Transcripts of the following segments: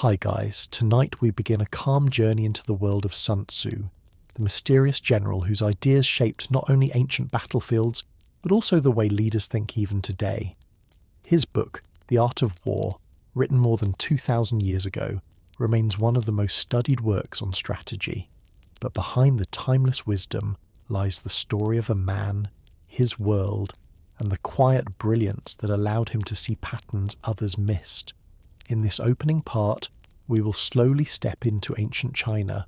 Hi guys, tonight we begin a calm journey into the world of Sun Tzu, the mysterious general whose ideas shaped not only ancient battlefields, but also the way leaders think even today. His book, The Art of War, written more than 2,000 years ago, remains one of the most studied works on strategy. But behind the timeless wisdom lies the story of a man, his world, and the quiet brilliance that allowed him to see patterns others missed. In this opening part, we will slowly step into ancient China,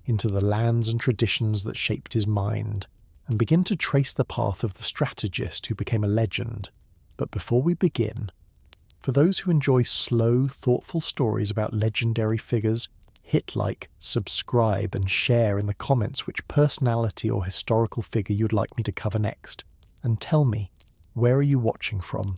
into the lands and traditions that shaped his mind, and begin to trace the path of the strategist who became a legend. But before we begin, for those who enjoy slow, thoughtful stories about legendary figures, hit like, subscribe, and share in the comments which personality or historical figure you'd like me to cover next. And tell me, where are you watching from?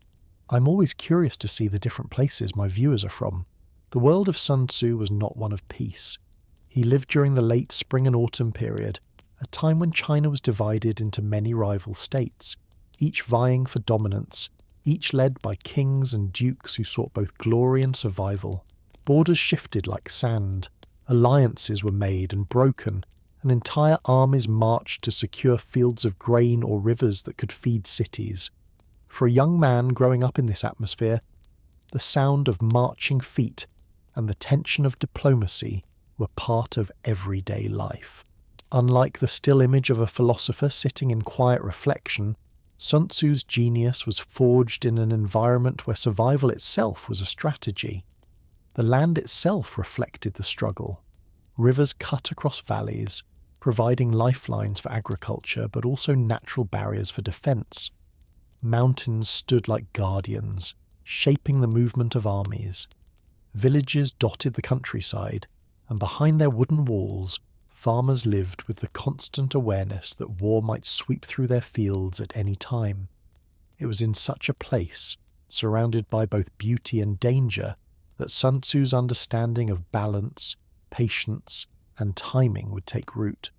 I'm always curious to see the different places my viewers are from. The world of Sun Tzu was not one of peace. He lived during the late spring and autumn period, a time when China was divided into many rival states, each vying for dominance, each led by kings and dukes who sought both glory and survival. Borders shifted like sand, alliances were made and broken, and entire armies marched to secure fields of grain or rivers that could feed cities. For a young man growing up in this atmosphere, the sound of marching feet and the tension of diplomacy were part of everyday life. Unlike the still image of a philosopher sitting in quiet reflection, Sun Tzu's genius was forged in an environment where survival itself was a strategy. The land itself reflected the struggle. Rivers cut across valleys, providing lifelines for agriculture but also natural barriers for defense. Mountains stood like guardians, shaping the movement of armies. Villages dotted the countryside, and behind their wooden walls, farmers lived with the constant awareness that war might sweep through their fields at any time. It was in such a place, surrounded by both beauty and danger, that Sun Tzu's understanding of balance, patience, and timing would take root.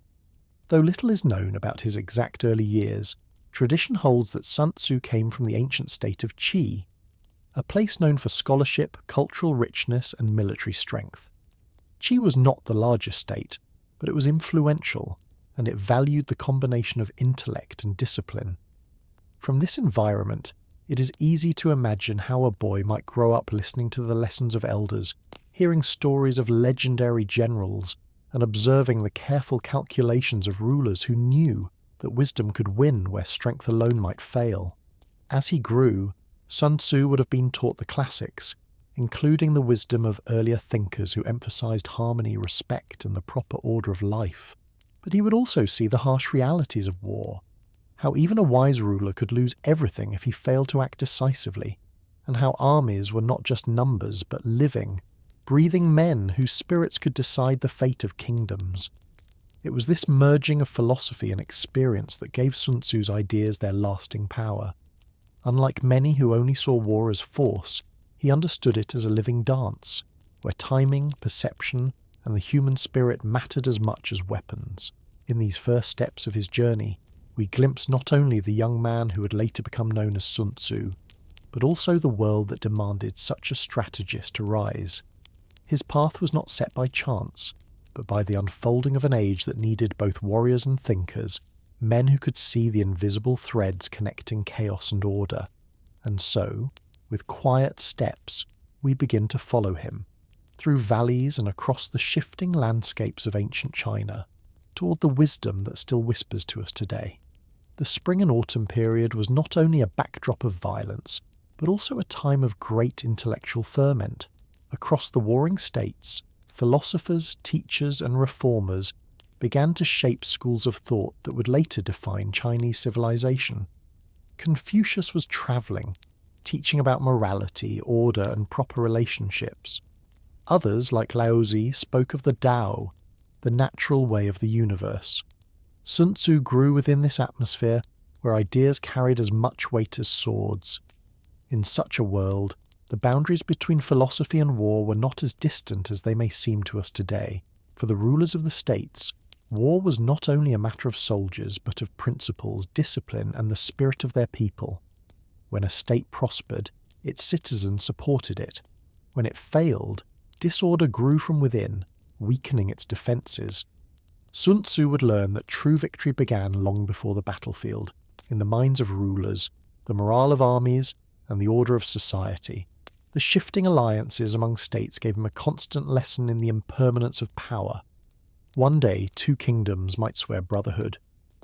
Though little is known about his exact early years, tradition holds that Sun Tzu came from the ancient state of Qi, a place known for scholarship, cultural richness, and military strength. Qi was not the largest state, but it was influential, and it valued the combination of intellect and discipline. From this environment, it is easy to imagine how a boy might grow up listening to the lessons of elders, hearing stories of legendary generals, and observing the careful calculations of rulers who knew that wisdom could win where strength alone might fail. As he grew, Sun Tzu would have been taught the classics, including the wisdom of earlier thinkers who emphasized harmony, respect, and the proper order of life. But he would also see the harsh realities of war, how even a wise ruler could lose everything if he failed to act decisively, and how armies were not just numbers but living, breathing men whose spirits could decide the fate of kingdoms. It was this merging of philosophy and experience that gave Sun Tzu's ideas their lasting power. Unlike many who only saw war as force, he understood it as a living dance, where timing, perception, and the human spirit mattered as much as weapons. In these first steps of his journey, we glimpse not only the young man who would later become known as Sun Tzu, but also the world that demanded such a strategist to rise. His path was not set by chance, but by the unfolding of an age that needed both warriors and thinkers, men who could see the invisible threads connecting chaos and order. And so, with quiet steps, we begin to follow him, through valleys and across the shifting landscapes of ancient China, toward the wisdom that still whispers to us today. The spring and autumn period was not only a backdrop of violence, but also a time of great intellectual ferment. Across the warring states, philosophers, teachers, and reformers began to shape schools of thought that would later define Chinese civilization. Confucius was traveling, teaching about morality, order, and proper relationships. Others, like Laozi, spoke of the Tao, the natural way of the universe. Sun Tzu grew within this atmosphere where ideas carried as much weight as swords. In such a world, the boundaries between philosophy and war were not as distant as they may seem to us today. For the rulers of the states, war was not only a matter of soldiers, but of principles, discipline, and the spirit of their people. When a state prospered, its citizens supported it. When it failed, disorder grew from within, weakening its defences. Sun Tzu would learn that true victory began long before the battlefield, in the minds of rulers, the morale of armies, and the order of society. The shifting alliances among states gave him a constant lesson in the impermanence of power. One day, two kingdoms might swear brotherhood.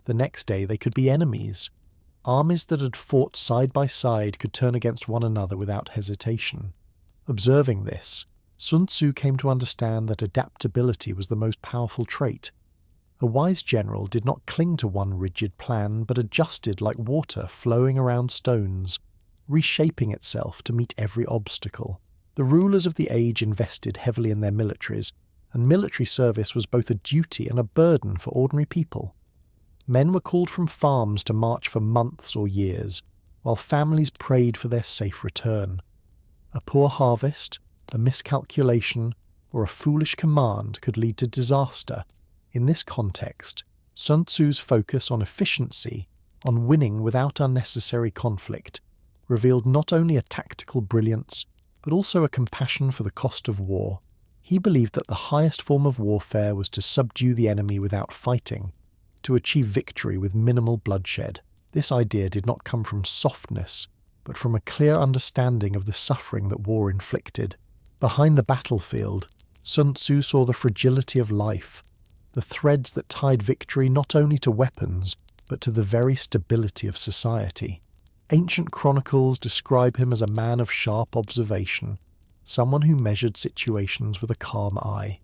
The next day, they could be enemies. Armies that had fought side by side could turn against one another without hesitation. Observing this, Sun Tzu came to understand that adaptability was the most powerful trait. A wise general did not cling to one rigid plan, but adjusted like water flowing around stones, reshaping itself to meet every obstacle. The rulers of the age invested heavily in their militaries, and military service was both a duty and a burden for ordinary people. Men were called from farms to march for months or years, while families prayed for their safe return. A poor harvest, a miscalculation, or a foolish command could lead to disaster. In this context, Sun Tzu's focus on efficiency, on winning without unnecessary conflict, revealed not only a tactical brilliance, but also a compassion for the cost of war. He believed that the highest form of warfare was to subdue the enemy without fighting, to achieve victory with minimal bloodshed. This idea did not come from softness, but from a clear understanding of the suffering that war inflicted. Behind the battlefield, Sun Tzu saw the fragility of life, the threads that tied victory not only to weapons, but to the very stability of society. Ancient chronicles describe him as a man of sharp observation, someone who measured situations with a calm eye.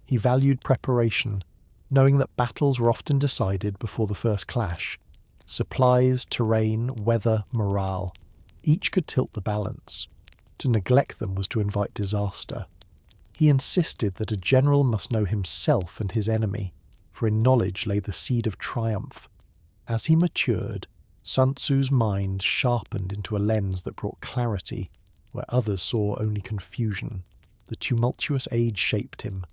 He valued preparation, knowing that battles were often decided before the first clash. Supplies, terrain, weather, morale, each could tilt the balance. To neglect them was to invite disaster. He insisted that a general must know himself and his enemy, for in knowledge lay the seed of triumph. As he matured, Sun Tzu's mind sharpened into a lens that brought clarity where others saw only confusion. The tumultuous age shaped him,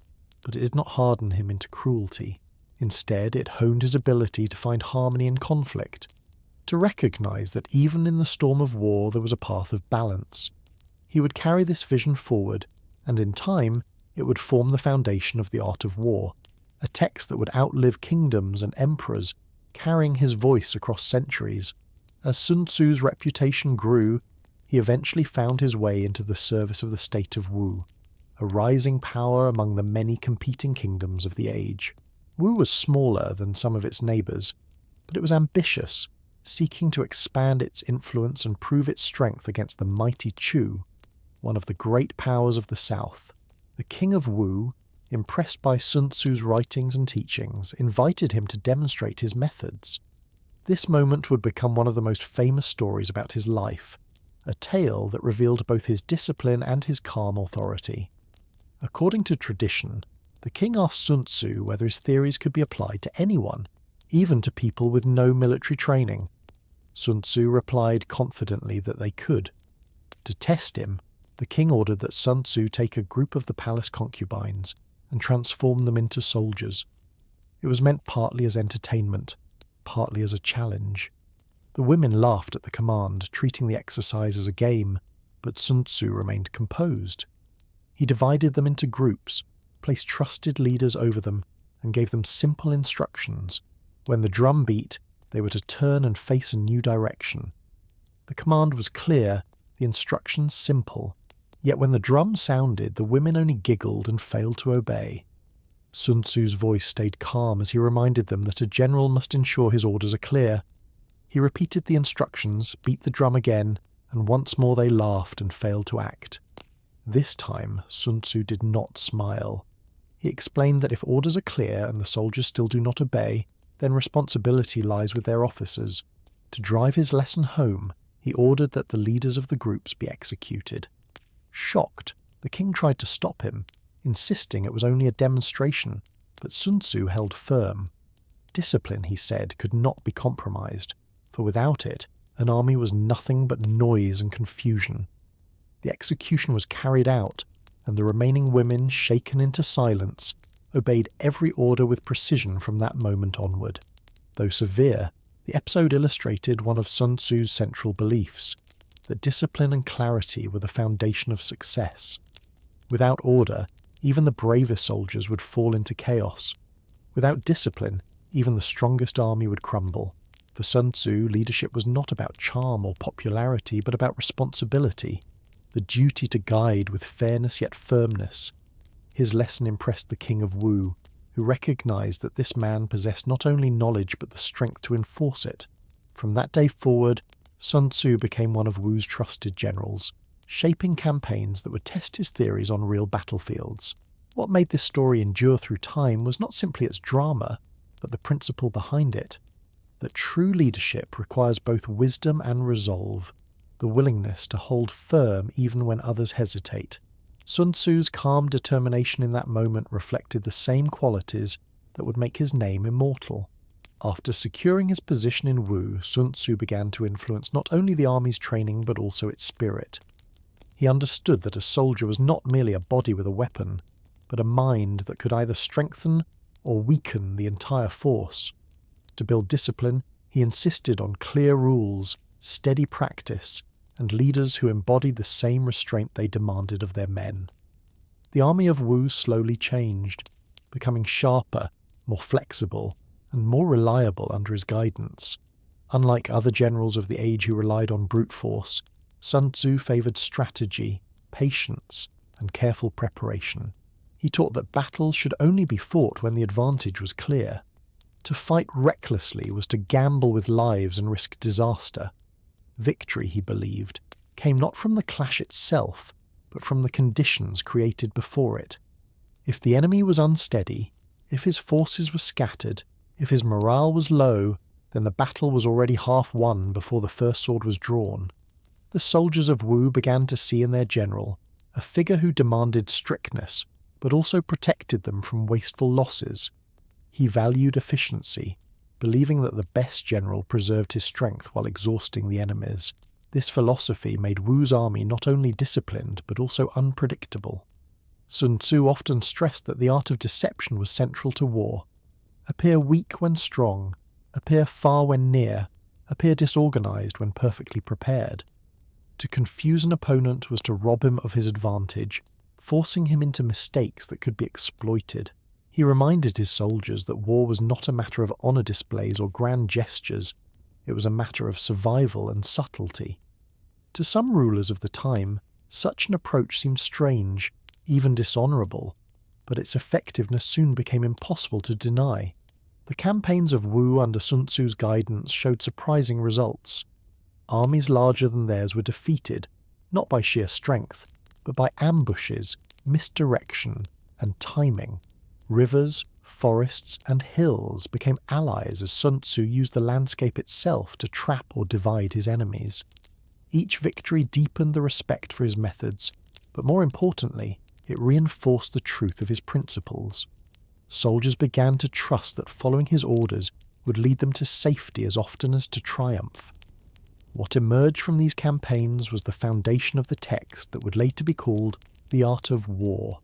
but it did not harden him into cruelty. Instead, it honed his ability to find harmony in conflict, to recognize that even in the storm of war there was a path of balance. He would carry this vision forward, and in time it would form the foundation of the art of war, a text that would outlive kingdoms and emperors, carrying his voice across centuries. As Sun Tzu's reputation grew, he eventually found his way into the service of the state of Wu, a rising power among the many competing kingdoms of the age. Wu was smaller than some of its neighbours, but it was ambitious, seeking to expand its influence and prove its strength against the mighty Chu, one of the great powers of the south. The king of Wu, impressed by Sun Tzu's writings and teachings, invited him to demonstrate his methods. This moment would become one of the most famous stories about his life, a tale that revealed both his discipline and his calm authority. According to tradition, the king asked Sun Tzu whether his theories could be applied to anyone, even to people with no military training. Sun Tzu replied confidently that they could. To test him, the king ordered that Sun Tzu take a group of the palace concubines and transform them into soldiers. It was meant partly as entertainment, partly as a challenge. The women laughed at the command, treating the exercise as a game, but Sun Tzu remained composed. He divided them into groups, placed trusted leaders over them, and gave them simple instructions. When the drum beat, they were to turn and face a new direction. The command was clear, the instructions simple, yet when the drum sounded, the women only giggled and failed to obey. Sun Tzu's voice stayed calm as he reminded them that a general must ensure his orders are clear. He repeated the instructions, beat the drum again, and once more they laughed and failed to act. This time, Sun Tzu did not smile. He explained that if orders are clear and the soldiers still do not obey, then responsibility lies with their officers. To drive his lesson home, he ordered that the leaders of the groups be executed. Shocked, the king tried to stop him, insisting it was only a demonstration, but Sun Tzu held firm. Discipline, he said, could not be compromised, for without it, an army was nothing but noise and confusion. The execution was carried out, and the remaining women, shaken into silence, obeyed every order with precision from that moment onward. Though severe, the episode illustrated one of Sun Tzu's central beliefs, that discipline and clarity were the foundation of success. Without order, even the bravest soldiers would fall into chaos. Without discipline, even the strongest army would crumble. For Sun Tzu, leadership was not about charm or popularity, but about responsibility, the duty to guide with fairness yet firmness. His lesson impressed the king of Wu, who recognized that this man possessed not only knowledge but the strength to enforce it. From that day forward, Sun Tzu became one of Wu's trusted generals, shaping campaigns that would test his theories on real battlefields. What made this story endure through time was not simply its drama, but the principle behind it, that true leadership requires both wisdom and resolve, the willingness to hold firm even when others hesitate. Sun Tzu's calm determination in that moment reflected the same qualities that would make his name immortal. After securing his position in Wu, Sun Tzu began to influence not only the army's training but also its spirit. He understood that a soldier was not merely a body with a weapon, but a mind that could either strengthen or weaken the entire force. To build discipline, he insisted on clear rules, steady practice, and leaders who embodied the same restraint they demanded of their men. The army of Wu slowly changed, becoming sharper, more flexible, and more reliable under his guidance. Unlike other generals of the age who relied on brute force, Sun Tzu favoured strategy, patience, and careful preparation. He taught that battles should only be fought when the advantage was clear. To fight recklessly was to gamble with lives and risk disaster. Victory, he believed, came not from the clash itself, but from the conditions created before it. If the enemy was unsteady, if his forces were scattered, if his morale was low, then the battle was already half won before the first sword was drawn. The soldiers of Wu began to see in their general a figure who demanded strictness, but also protected them from wasteful losses. He valued efficiency, believing that the best general preserved his strength while exhausting the enemies. This philosophy made Wu's army not only disciplined but also unpredictable. Sun Tzu often stressed that the art of deception was central to war. Appear weak when strong, appear far when near, appear disorganized when perfectly prepared. To confuse an opponent was to rob him of his advantage, forcing him into mistakes that could be exploited. He reminded his soldiers that war was not a matter of honour displays or grand gestures, it was a matter of survival and subtlety. To some rulers of the time, such an approach seemed strange, even dishonourable, but its effectiveness soon became impossible to deny. The campaigns of Wu under Sun Tzu's guidance showed surprising results. Armies larger than theirs were defeated, not by sheer strength, but by ambushes, misdirection, and timing. Rivers, forests, and hills became allies as Sun Tzu used the landscape itself to trap or divide his enemies. Each victory deepened the respect for his methods, but more importantly, it reinforced the truth of his principles. Soldiers began to trust that following his orders would lead them to safety as often as to triumph. What emerged from these campaigns was the foundation of the text that would later be called The Art of War.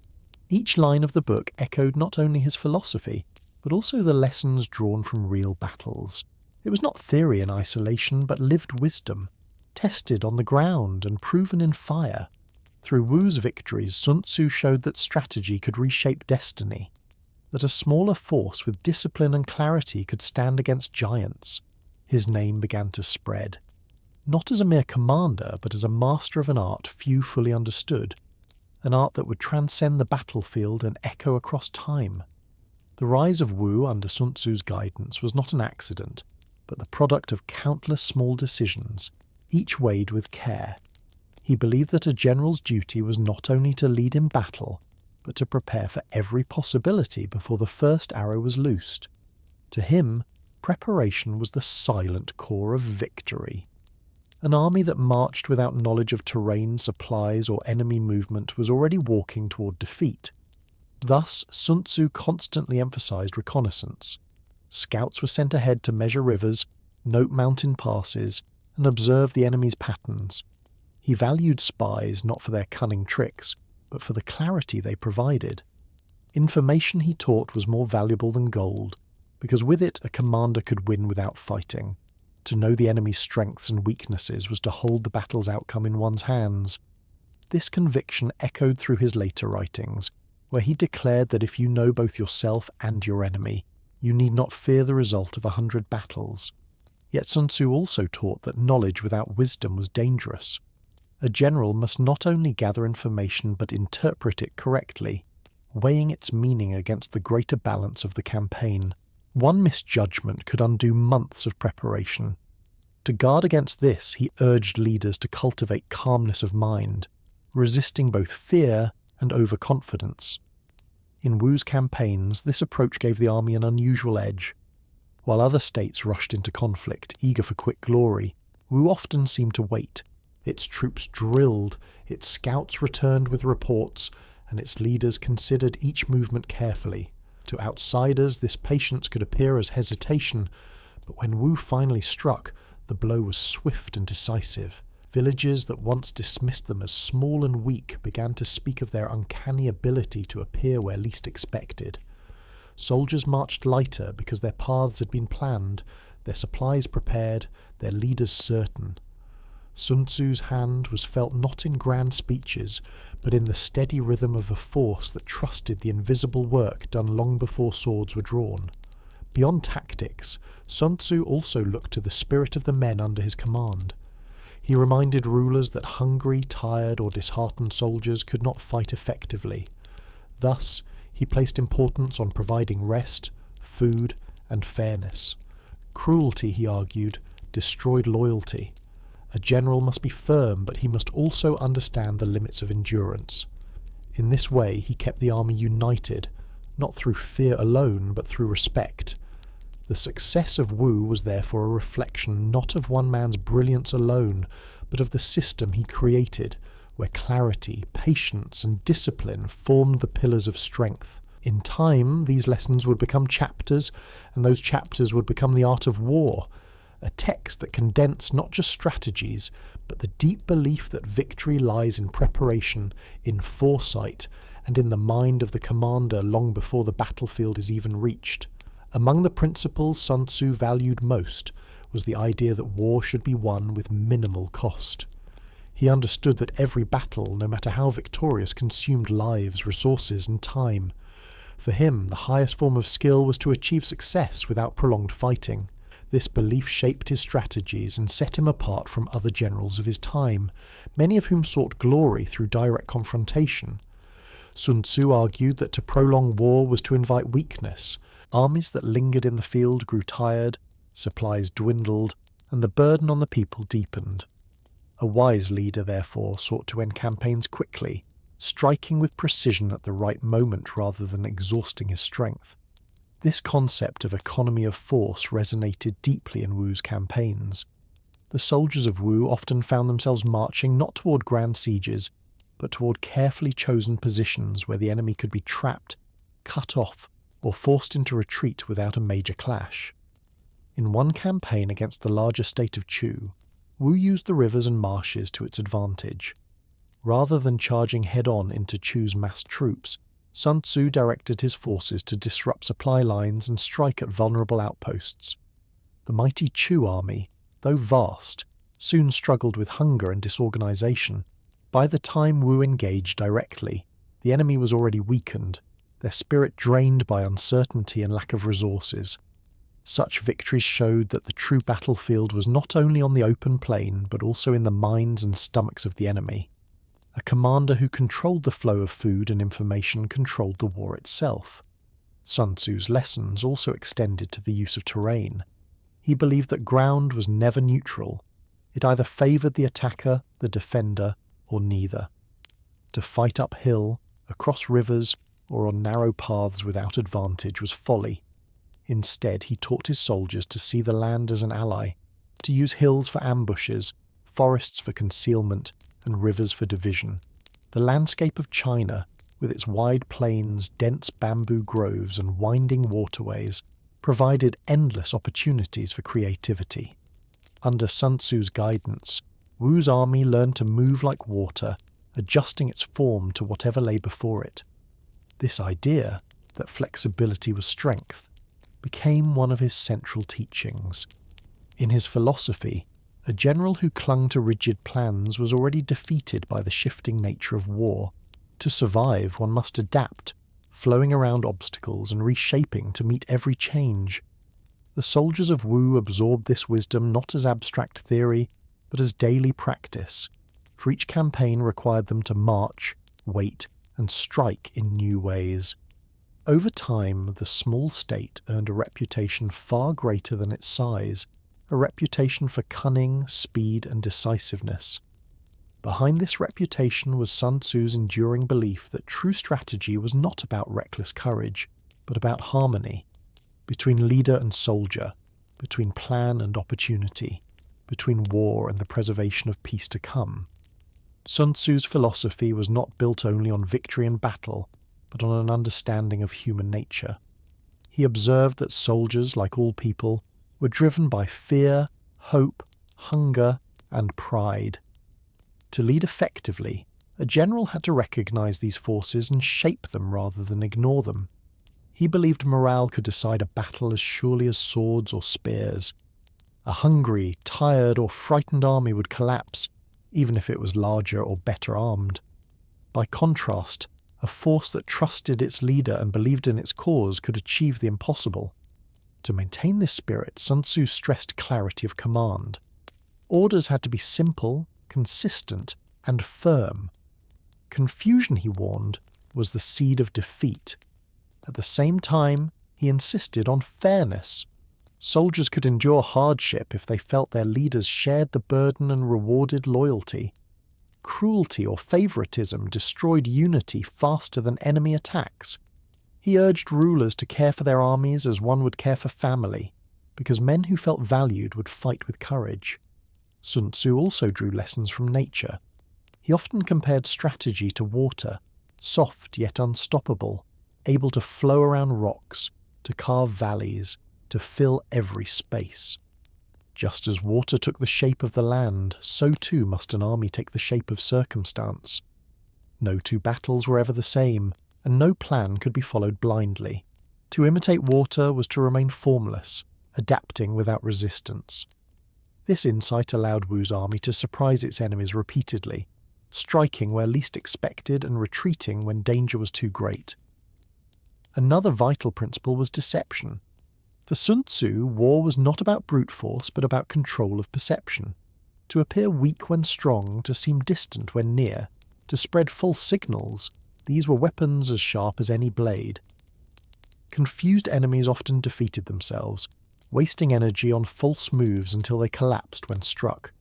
Each line of the book echoed not only his philosophy, but also the lessons drawn from real battles. It was not theory in isolation, but lived wisdom, tested on the ground and proven in fire. Through Wu's victories, Sun Tzu showed that strategy could reshape destiny, that a smaller force with discipline and clarity could stand against giants. His name began to spread, not as a mere commander, but as a master of an art few fully understood, an art that would transcend the battlefield and echo across time. The rise of Wu under Sun Tzu's guidance was not an accident, but the product of countless small decisions, each weighed with care. He believed that a general's duty was not only to lead in battle, but to prepare for every possibility before the first arrow was loosed. To him, preparation was the silent core of victory. An army that marched without knowledge of terrain, supplies, or enemy movement was already walking toward defeat. Thus, Sun Tzu constantly emphasized reconnaissance. Scouts were sent ahead to measure rivers, note mountain passes, and observe the enemy's patterns. He valued spies not for their cunning tricks, but for the clarity they provided. Information, he taught, was more valuable than gold, because with it a commander could win without fighting. To know the enemy's strengths and weaknesses was to hold the battle's outcome in one's hands. This conviction echoed through his later writings, where he declared that if you know both yourself and your enemy, you need not fear the result of 100 battles. Yet Sun Tzu also taught that knowledge without wisdom was dangerous. A general must not only gather information but interpret it correctly, weighing its meaning against the greater balance of the campaign. One misjudgment could undo months of preparation. To guard against this, he urged leaders to cultivate calmness of mind, resisting both fear and overconfidence. In Wu's campaigns, this approach gave the army an unusual edge. While other states rushed into conflict, eager for quick glory, Wu often seemed to wait. Its troops drilled, its scouts returned with reports, and its leaders considered each movement carefully. To outsiders, this patience could appear as hesitation, but when Wu finally struck, the blow was swift and decisive. Villages that once dismissed them as small and weak began to speak of their uncanny ability to appear where least expected. Soldiers marched lighter because their paths had been planned, their supplies prepared, their leaders certain. Sun Tzu's hand was felt not in grand speeches, but in the steady rhythm of a force that trusted the invisible work done long before swords were drawn. Beyond tactics, Sun Tzu also looked to the spirit of the men under his command. He reminded rulers that hungry, tired, or disheartened soldiers could not fight effectively. Thus, he placed importance on providing rest, food, and fairness. Cruelty, he argued, destroyed loyalty. A general must be firm, but he must also understand the limits of endurance. In this way, he kept the army united, not through fear alone, but through respect. The success of Wu was therefore a reflection not of one man's brilliance alone, but of the system he created, where clarity, patience, and discipline formed the pillars of strength. In time, these lessons would become chapters, and those chapters would become the art of war, a text that condensed not just strategies, but the deep belief that victory lies in preparation, in foresight, and in the mind of the commander long before the battlefield is even reached. Among the principles Sun Tzu valued most was the idea that war should be won with minimal cost. He understood that every battle, no matter how victorious, consumed lives, resources, and time. For him, the highest form of skill was to achieve success without prolonged fighting. This belief shaped his strategies and set him apart from other generals of his time, many of whom sought glory through direct confrontation. Sun Tzu argued that to prolong war was to invite weakness. Armies that lingered in the field grew tired, supplies dwindled, and the burden on the people deepened. A wise leader, therefore, sought to end campaigns quickly, striking with precision at the right moment rather than exhausting his strength. This concept of economy of force resonated deeply in Wu's campaigns. The soldiers of Wu often found themselves marching not toward grand sieges, but toward carefully chosen positions where the enemy could be trapped, cut off, or forced into retreat without a major clash. In one campaign against the larger state of Chu, Wu used the rivers and marshes to its advantage. Rather than charging head-on into Chu's massed troops, Sun Tzu directed his forces to disrupt supply lines and strike at vulnerable outposts. The mighty Chu army, though vast, soon struggled with hunger and disorganization. By the time Wu engaged directly, the enemy was already weakened, their spirit drained by uncertainty and lack of resources. Such victories showed that the true battlefield was not only on the open plain, but also in the minds and stomachs of the enemy. A commander who controlled the flow of food and information controlled the war itself. Sun Tzu's lessons also extended to the use of terrain. He believed that ground was never neutral. It either favoured the attacker, the defender, or neither. To fight uphill, across rivers, or on narrow paths without advantage was folly. Instead, he taught his soldiers to see the land as an ally, to use hills for ambushes, forests for concealment, and rivers for division. The landscape of China, with its wide plains, dense bamboo groves, and winding waterways, provided endless opportunities for creativity. Under Sun Tzu's guidance, Wu's army learned to move like water, adjusting its form to whatever lay before it. This idea, that flexibility was strength, became one of his central teachings. In his philosophy, A general who clung to rigid plans was already defeated by the shifting nature of war. To survive, one must adapt, flowing around obstacles and reshaping to meet every change. The soldiers of Wu absorbed this wisdom not as abstract theory, but as daily practice, for each campaign required them to march, wait, and strike in new ways. Over time, the small state earned a reputation far greater than its size, a reputation for cunning, speed, and decisiveness. Behind this reputation was Sun Tzu's enduring belief that true strategy was not about reckless courage, but about harmony, between leader and soldier, between plan and opportunity, between war and the preservation of peace to come. Sun Tzu's philosophy was not built only on victory in battle, but on an understanding of human nature. He observed that soldiers, like all people, were driven by fear, hope, hunger, and pride. To lead effectively, a general had to recognize these forces and shape them rather than ignore them. He believed morale could decide a battle as surely as swords or spears. A hungry, tired, or frightened army would collapse, even if it was larger or better armed. By contrast, a force that trusted its leader and believed in its cause could achieve the impossible. To maintain this spirit, Sun Tzu stressed clarity of command. Orders had to be simple, consistent, and firm. Confusion, he warned, was the seed of defeat. At the same time, he insisted on fairness. Soldiers could endure hardship if they felt their leaders shared the burden and rewarded loyalty. Cruelty or favoritism destroyed unity faster than enemy attacks. He urged rulers to care for their armies as one would care for family, because men who felt valued would fight with courage. Sun Tzu also drew lessons from nature. He often compared strategy to water, soft yet unstoppable, able to flow around rocks, to carve valleys, to fill every space. Just as water took the shape of the land, so too must an army take the shape of circumstance. No two battles were ever the same, and no plan could be followed blindly. To imitate water was to remain formless, adapting without resistance. This insight allowed Wu's army to surprise its enemies repeatedly, striking where least expected and retreating when danger was too great. Another vital principle was deception. For Sun Tzu, war was not about brute force but about control of perception. To appear weak when strong, to seem distant when near, to spread false signals, these were weapons as sharp as any blade. Confused enemies often defeated themselves, wasting energy on false moves until they collapsed when struck.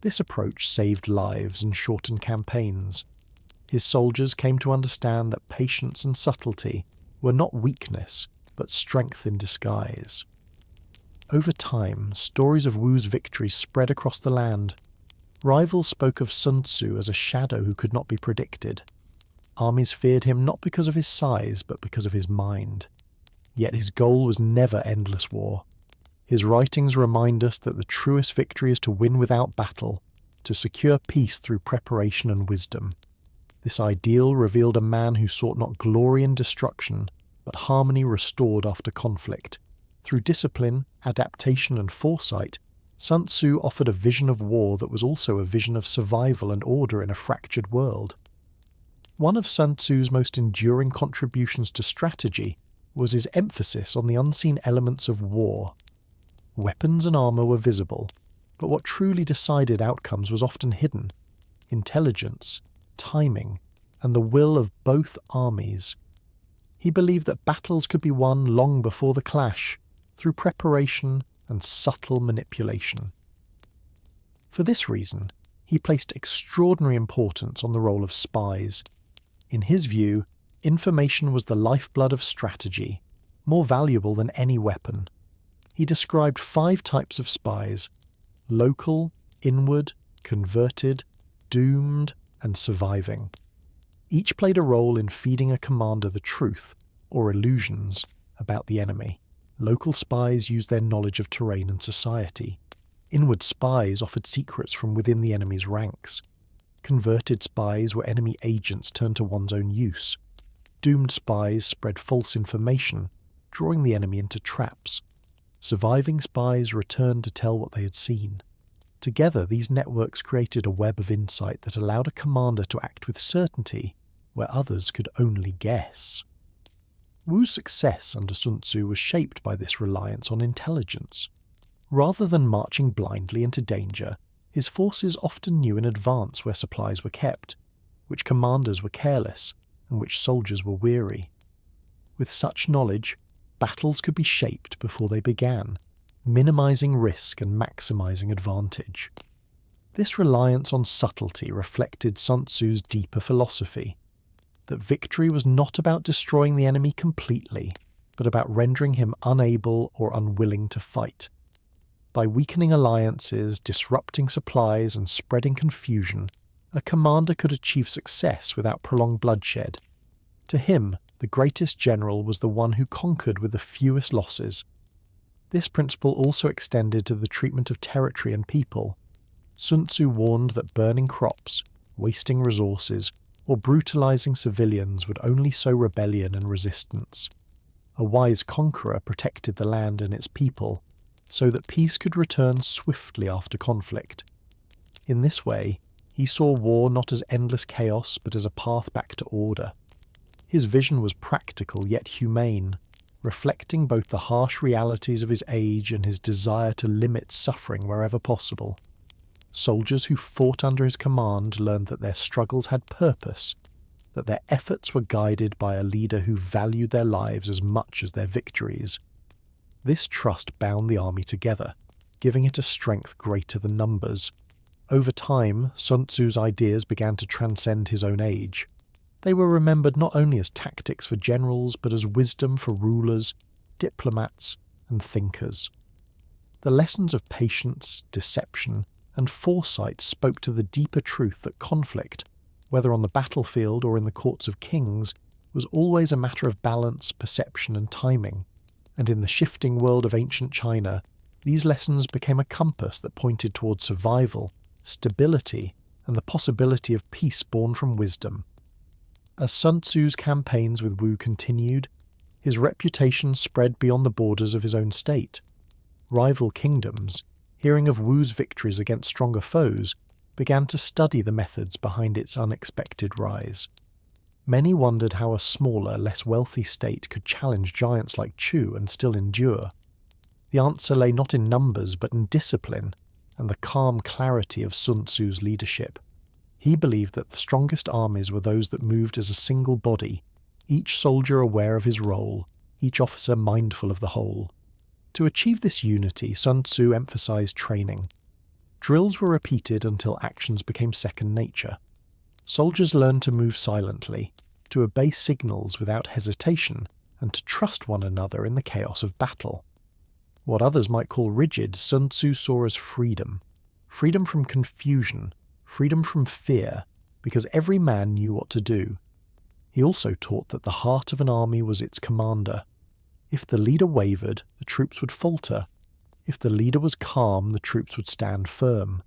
This approach saved lives and shortened campaigns. His soldiers came to understand that patience and subtlety were not weakness, but strength in disguise. Over time, stories of Wu's victories spread across the land. Rivals spoke of Sun Tzu as a shadow who could not be predicted. Armies feared him not because of his size, but because of his mind. Yet his goal was never endless war. His writings remind us that the truest victory is to win without battle, to secure peace through preparation and wisdom. This ideal revealed a man who sought not glory in destruction, but harmony restored after conflict. Through discipline, adaptation, and foresight, Sun Tzu offered a vision of war that was also a vision of survival and order in a fractured world. One of Sun Tzu's most enduring contributions to strategy was his emphasis on the unseen elements of war. Weapons and armour were visible, but what truly decided outcomes was often hidden: intelligence, timing, and the will of both armies. He believed that battles could be won long before the clash, through preparation and subtle manipulation. For this reason, he placed extraordinary importance on the role of spies. In his view, information was the lifeblood of strategy, more valuable than any weapon. He described 5 types of spies: local, inward, converted, doomed, and surviving. Each played a role in feeding a commander the truth, or illusions, about the enemy. Local spies used their knowledge of terrain and society. Inward spies offered secrets from within the enemy's ranks. Converted spies were enemy agents turned to one's own use. Doomed spies spread false information, drawing the enemy into traps. Surviving spies returned to tell what they had seen. Together, these networks created a web of insight that allowed a commander to act with certainty where others could only guess. Wu's success under Sun Tzu was shaped by this reliance on intelligence. Rather than marching blindly into danger, his forces often knew in advance where supplies were kept, which commanders were careless, and which soldiers were weary. With such knowledge, battles could be shaped before they began, minimizing risk and maximizing advantage. This reliance on subtlety reflected Sun Tzu's deeper philosophy, that victory was not about destroying the enemy completely, but about rendering him unable or unwilling to fight. By weakening alliances, disrupting supplies, and spreading confusion, a commander could achieve success without prolonged bloodshed. To him, the greatest general was the one who conquered with the fewest losses. This principle also extended to the treatment of territory and people. Sun Tzu warned that burning crops, wasting resources, or brutalizing civilians would only sow rebellion and resistance. A wise conqueror protected the land and its people, so that peace could return swiftly after conflict. In this way, he saw war not as endless chaos but as a path back to order. His vision was practical yet humane, reflecting both the harsh realities of his age and his desire to limit suffering wherever possible. Soldiers who fought under his command learned that their struggles had purpose, that their efforts were guided by a leader who valued their lives as much as their victories. This trust bound the army together, giving it a strength greater than numbers. Over time, Sun Tzu's ideas began to transcend his own age. They were remembered not only as tactics for generals, but as wisdom for rulers, diplomats, and thinkers. The lessons of patience, deception, and foresight spoke to the deeper truth that conflict, whether on the battlefield or in the courts of kings, was always a matter of balance, perception, and timing. And in the shifting world of ancient China, these lessons became a compass that pointed toward survival, stability, and the possibility of peace born from wisdom. As Sun Tzu's campaigns with Wu continued, his reputation spread beyond the borders of his own state. Rival kingdoms, hearing of Wu's victories against stronger foes, began to study the methods behind its unexpected rise. Many wondered how a smaller, less wealthy state could challenge giants like Chu and still endure. The answer lay not in numbers but in discipline and the calm clarity of Sun Tzu's leadership. He believed that the strongest armies were those that moved as a single body, each soldier aware of his role, each officer mindful of the whole. To achieve this unity, Sun Tzu emphasized training. Drills were repeated until actions became second nature. Soldiers learned to move silently, to obey signals without hesitation, and to trust one another in the chaos of battle. What others might call rigid, Sun Tzu saw as freedom. Freedom from confusion, freedom from fear, because every man knew what to do. He also taught that the heart of an army was its commander. If the leader wavered, the troops would falter. If the leader was calm, the troops would stand firm.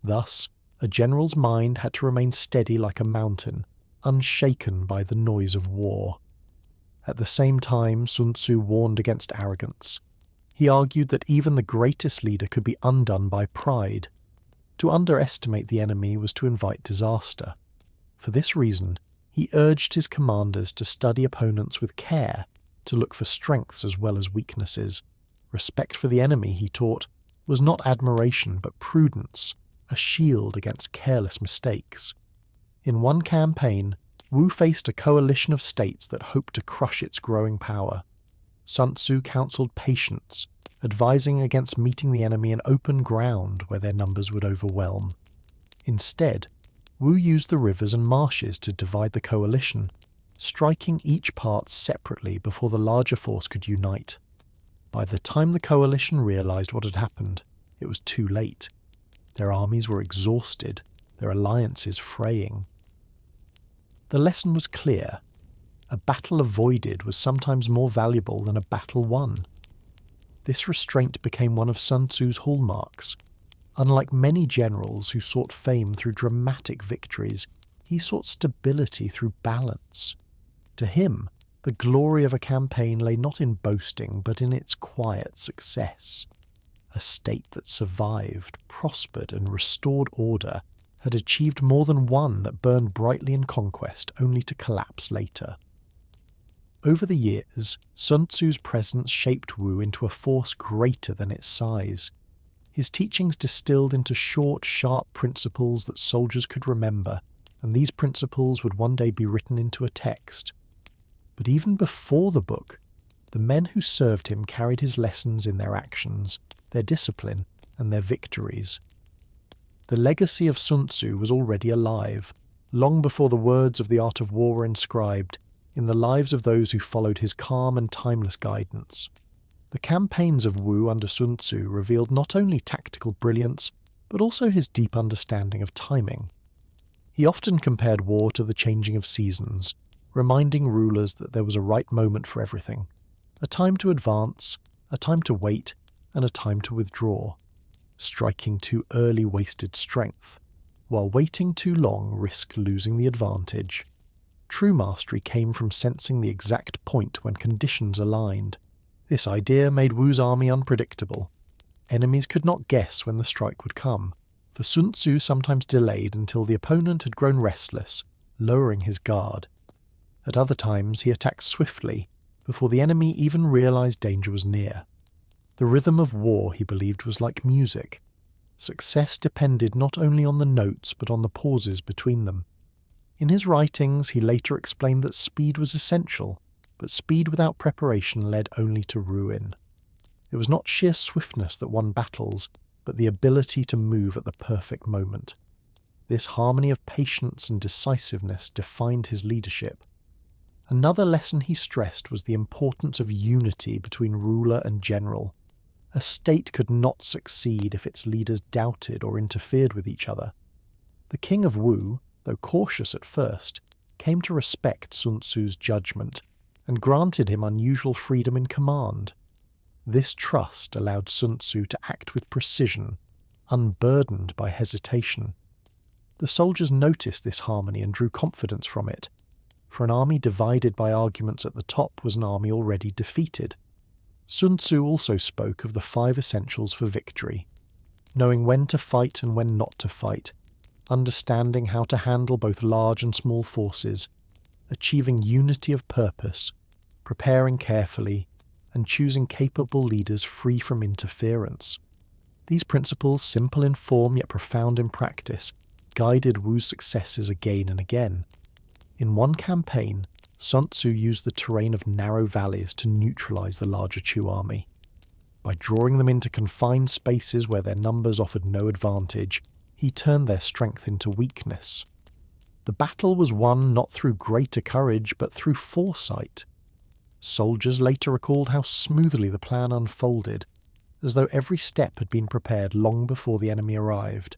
Thus, a general's mind had to remain steady like a mountain, unshaken by the noise of war. At the same time, Sun Tzu warned against arrogance. He argued that even the greatest leader could be undone by pride. To underestimate the enemy was to invite disaster. For this reason, he urged his commanders to study opponents with care, to look for strengths as well as weaknesses. Respect for the enemy, he taught, was not admiration but prudence, a shield against careless mistakes. In one campaign, Wu faced a coalition of states that hoped to crush its growing power. Sun Tzu counseled patience, advising against meeting the enemy in open ground where their numbers would overwhelm. Instead, Wu used the rivers and marshes to divide the coalition, striking each part separately before the larger force could unite. By the time the coalition realized what had happened, it was too late. Their armies were exhausted, their alliances fraying. The lesson was clear. A battle avoided was sometimes more valuable than a battle won. This restraint became one of Sun Tzu's hallmarks. Unlike many generals who sought fame through dramatic victories, he sought stability through balance. To him, the glory of a campaign lay not in boasting, but in its quiet success. a state that survived, prospered, and restored order, had achieved more than one that burned brightly in conquest only to collapse later. Over the years, Sun Tzu's presence shaped Wu into a force greater than its size. His teachings distilled into short, sharp principles that soldiers could remember, and these principles would one day be written into a text. But even before the book, the men who served him carried his lessons in their actions, their discipline, and their victories. The legacy of Sun Tzu was already alive, long before the words of the art of war were inscribed, in the lives of those who followed his calm and timeless guidance. The campaigns of Wu under Sun Tzu revealed not only tactical brilliance, but also his deep understanding of timing. He often compared war to the changing of seasons, reminding rulers that there was a right moment for everything, a time to advance, a time to wait, and a time to withdraw. Striking too early wasted strength, while waiting too long risked losing the advantage. True mastery came from sensing the exact point when conditions aligned. This idea made Wu's army unpredictable. Enemies could not guess when the strike would come, for Sun Tzu sometimes delayed until the opponent had grown restless, lowering his guard. At other times he attacked swiftly, before the enemy even realized danger was near. The rhythm of war, he believed, was like music. Success depended not only on the notes but on the pauses between them. In his writings, he later explained that speed was essential, but speed without preparation led only to ruin. It was not sheer swiftness that won battles, but the ability to move at the perfect moment. This harmony of patience and decisiveness defined his leadership. Another lesson he stressed was the importance of unity between ruler and general. A state could not succeed if its leaders doubted or interfered with each other. The king of Wu, though cautious at first, came to respect Sun Tzu's judgment and granted him unusual freedom in command. This trust allowed Sun Tzu to act with precision, unburdened by hesitation. The soldiers noticed this harmony and drew confidence from it, for an army divided by arguments at the top was an army already defeated. Sun Tzu also spoke of the 5 essentials for victory: knowing when to fight and when not to fight, understanding how to handle both large and small forces, achieving unity of purpose, preparing carefully, and choosing capable leaders free from interference. These principles, simple in form yet profound in practice, guided Wu's successes again and again. In one campaign, Sun Tzu used the terrain of narrow valleys to neutralize the larger Chu army. By drawing them into confined spaces where their numbers offered no advantage, he turned their strength into weakness. The battle was won not through greater courage, but through foresight. Soldiers later recalled how smoothly the plan unfolded, as though every step had been prepared long before the enemy arrived.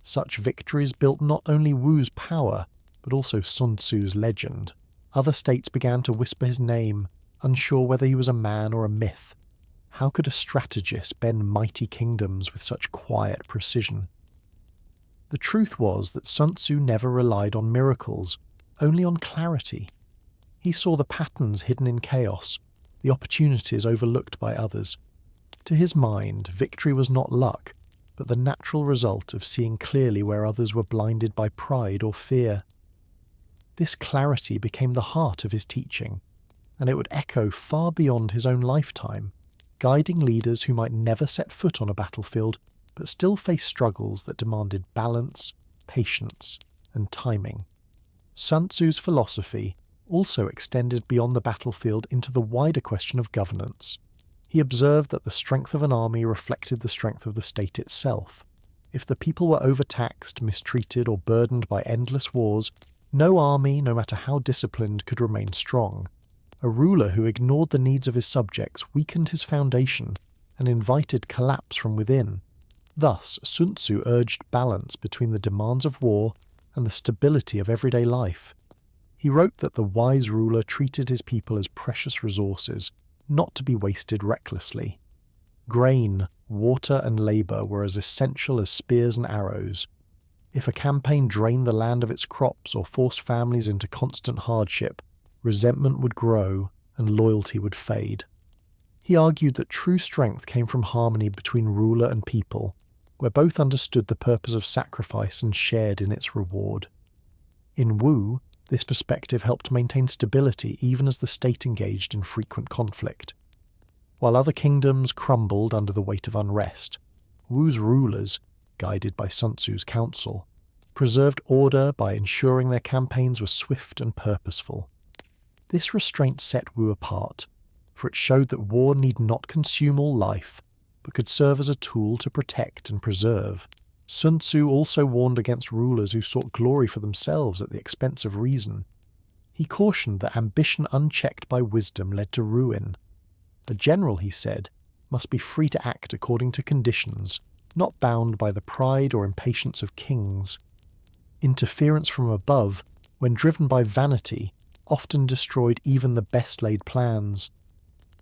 Such victories built not only Wu's power, but also Sun Tzu's legend. Other states began to whisper his name, unsure whether he was a man or a myth. How could a strategist bend mighty kingdoms with such quiet precision? The truth was that Sun Tzu never relied on miracles, only on clarity. He saw the patterns hidden in chaos, the opportunities overlooked by others. To his mind, victory was not luck, but the natural result of seeing clearly where others were blinded by pride or fear. This clarity became the heart of his teaching, and it would echo far beyond his own lifetime, guiding leaders who might never set foot on a battlefield but still face struggles that demanded balance, patience, and timing. Sun Tzu's philosophy also extended beyond the battlefield into the wider question of governance. He observed that the strength of an army reflected the strength of the state itself. If the people were overtaxed, mistreated, or burdened by endless wars, no army, no matter how disciplined, could remain strong. A ruler who ignored the needs of his subjects weakened his foundation and invited collapse from within. Thus, Sun Tzu urged balance between the demands of war and the stability of everyday life. He wrote that the wise ruler treated his people as precious resources, not to be wasted recklessly. Grain, water, and labor were as essential as spears and arrows. If a campaign drained the land of its crops or forced families into constant hardship, resentment would grow and loyalty would fade. He argued that true strength came from harmony between ruler and people, where both understood the purpose of sacrifice and shared in its reward. In Wu, this perspective helped maintain stability even as the state engaged in frequent conflict. While other kingdoms crumbled under the weight of unrest, Wu's rulers, guided by Sun Tzu's counsel, preserved order by ensuring their campaigns were swift and purposeful. This restraint set Wu apart, for it showed that war need not consume all life, but could serve as a tool to protect and preserve. Sun Tzu also warned against rulers who sought glory for themselves at the expense of reason. He cautioned that ambition unchecked by wisdom led to ruin. A general, he said, must be free to act according to conditions, not bound by the pride or impatience of kings. Interference from above, when driven by vanity, often destroyed even the best-laid plans.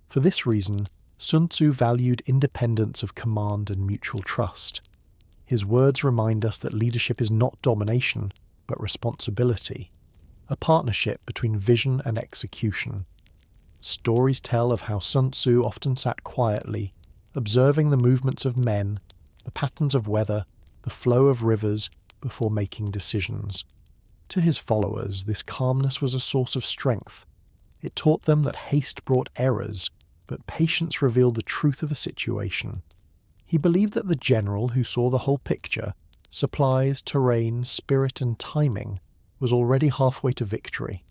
For this reason, Sun Tzu valued independence of command and mutual trust. His words remind us that leadership is not domination, but responsibility, a partnership between vision and execution. Stories tell of how Sun Tzu often sat quietly, observing the movements of men, the patterns of weather, the flow of rivers, before making decisions. To his followers, this calmness was a source of strength. It taught them that haste brought errors, but patience revealed the truth of a situation. He believed that the general who saw the whole picture, supplies, terrain, spirit, and timing, was already halfway to victory.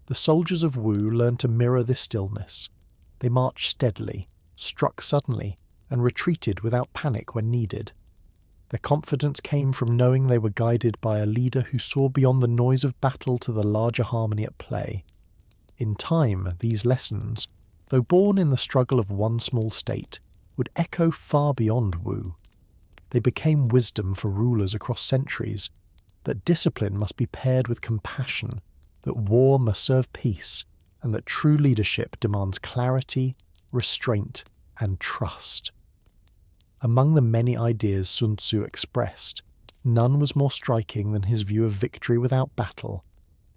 The soldiers of Wu learned to mirror this stillness. They marched steadily, struck suddenly, and retreated without panic when needed. Their confidence came from knowing they were guided by a leader who saw beyond the noise of battle to the larger harmony at play. In time, these lessons, though born in the struggle of one small state, would echo far beyond Wu. They became wisdom for rulers across centuries, that discipline must be paired with compassion, that war must serve peace, and that true leadership demands clarity, restraint, and trust. Among the many ideas Sun Tzu expressed, none was more striking than his view of victory without battle.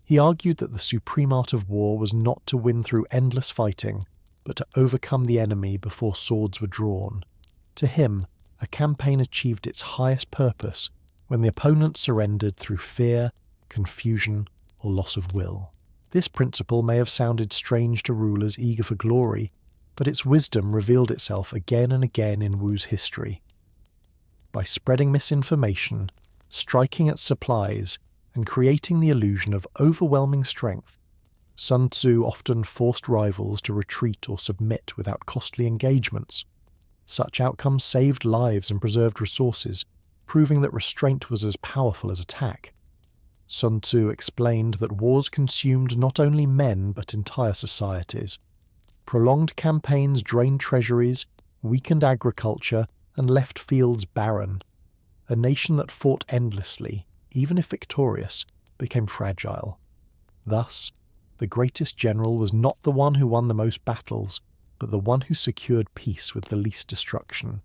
He argued that the supreme art of war was not to win through endless fighting, but to overcome the enemy before swords were drawn. To him, a campaign achieved its highest purpose when the opponent surrendered through fear, confusion, or loss of will. This principle may have sounded strange to rulers eager for glory, but its wisdom revealed itself again and again in Wu's history. By spreading misinformation, striking at supplies, and creating the illusion of overwhelming strength, Sun Tzu often forced rivals to retreat or submit without costly engagements. Such outcomes saved lives and preserved resources, proving that restraint was as powerful as attack. Sun Tzu explained that wars consumed not only men but entire societies. Prolonged campaigns drained treasuries, weakened agriculture, and left fields barren. A nation that fought endlessly, even if victorious, became fragile. Thus, the greatest general was not the one who won the most battles, but the one who secured peace with the least destruction.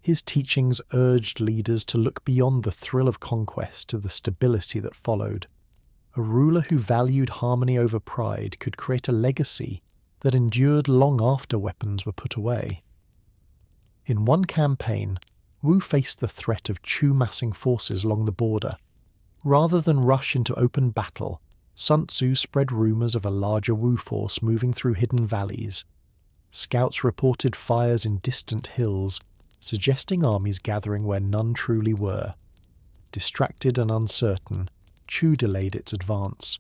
His teachings urged leaders to look beyond the thrill of conquest to the stability that followed. A ruler who valued harmony over pride could create a legacy that endured long after weapons were put away. In one campaign, Wu faced the threat of Chu massing forces along the border. Rather than rush into open battle, Sun Tzu spread rumors of a larger Wu force moving through hidden valleys. Scouts reported fires in distant hills, suggesting armies gathering where none truly were. Distracted and uncertain, Chu delayed its advance.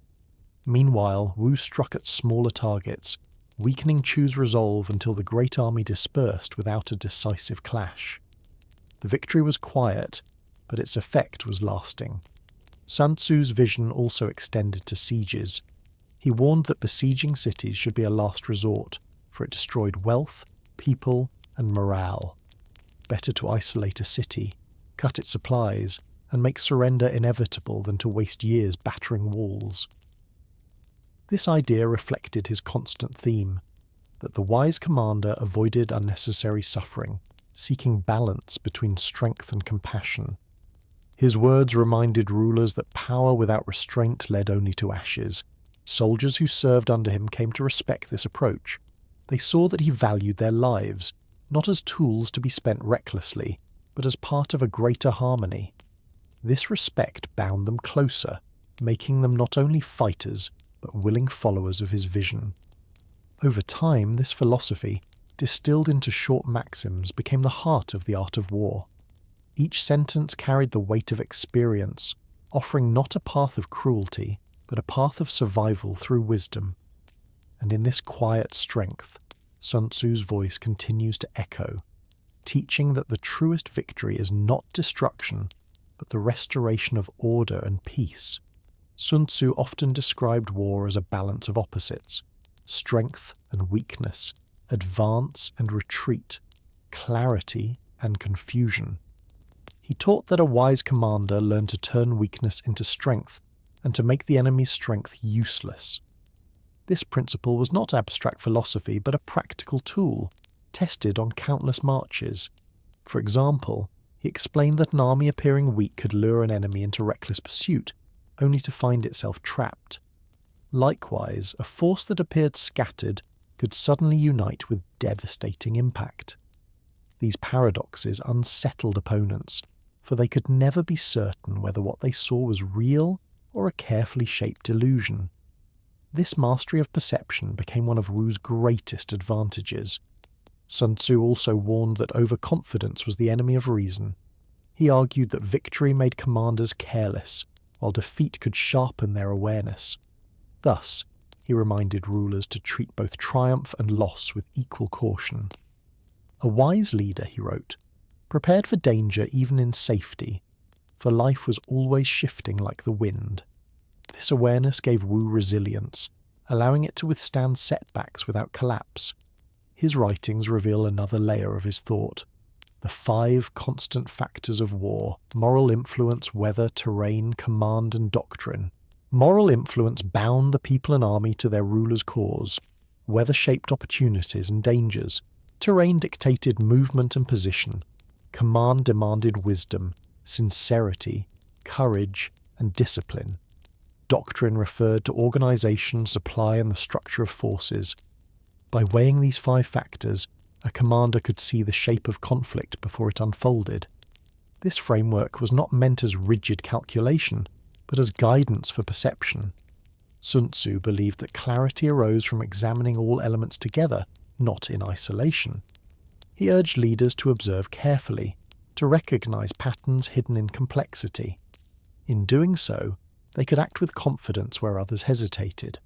Meanwhile, Wu struck at smaller targets, weakening Chu's resolve until the great army dispersed without a decisive clash. The victory was quiet, but its effect was lasting. Sun Tzu's vision also extended to sieges. He warned that besieging cities should be a last resort, for it destroyed wealth, people, and morale. Better to isolate a city, cut its supplies, and make surrender inevitable than to waste years battering walls. This idea reflected his constant theme, that the wise commander avoided unnecessary suffering, seeking balance between strength and compassion. His words reminded rulers that power without restraint led only to ashes. Soldiers who served under him came to respect this approach. They saw that he valued their lives, not as tools to be spent recklessly, but as part of a greater harmony. This respect bound them closer, making them not only fighters, but willing followers of his vision. Over time, this philosophy, distilled into short maxims, became the heart of the art of war. Each sentence carried the weight of experience, offering not a path of cruelty, but a path of survival through wisdom. And in this quiet strength, Sun Tzu's voice continues to echo, teaching that the truest victory is not destruction, but the restoration of order and peace. Sun Tzu often described war as a balance of opposites, strength and weakness, advance and retreat, clarity and confusion. He taught that a wise commander learned to turn weakness into strength and to make the enemy's strength useless. This principle was not abstract philosophy, but a practical tool, tested on countless marches. For example, he explained that an army appearing weak could lure an enemy into reckless pursuit, only to find itself trapped. Likewise, a force that appeared scattered could suddenly unite with devastating impact. These paradoxes unsettled opponents, for they could never be certain whether what they saw was real or a carefully shaped illusion. This mastery of perception became one of Wu's greatest advantages. Sun Tzu also warned that overconfidence was the enemy of reason. He argued that victory made commanders careless, while defeat could sharpen their awareness. Thus, he reminded rulers to treat both triumph and loss with equal caution. A wise leader, he wrote, prepared for danger even in safety, for life was always shifting like the wind. This awareness gave Wu resilience, allowing it to withstand setbacks without collapse. His writings reveal another layer of his thought: the 5 constant factors of war: moral influence, weather, terrain, command, and doctrine. Moral influence bound the people and army to their ruler's cause. Weather shaped opportunities and dangers. Terrain dictated movement and position. Command demanded wisdom, sincerity, courage, and discipline. Doctrine referred to organization, supply, and the structure of forces. By weighing these 5 factors, a commander could see the shape of conflict before it unfolded. This framework was not meant as rigid calculation, but as guidance for perception. Sun Tzu believed that clarity arose from examining all elements together, not in isolation. He urged leaders to observe carefully, to recognize patterns hidden in complexity. In doing so, they could act with confidence where others hesitated.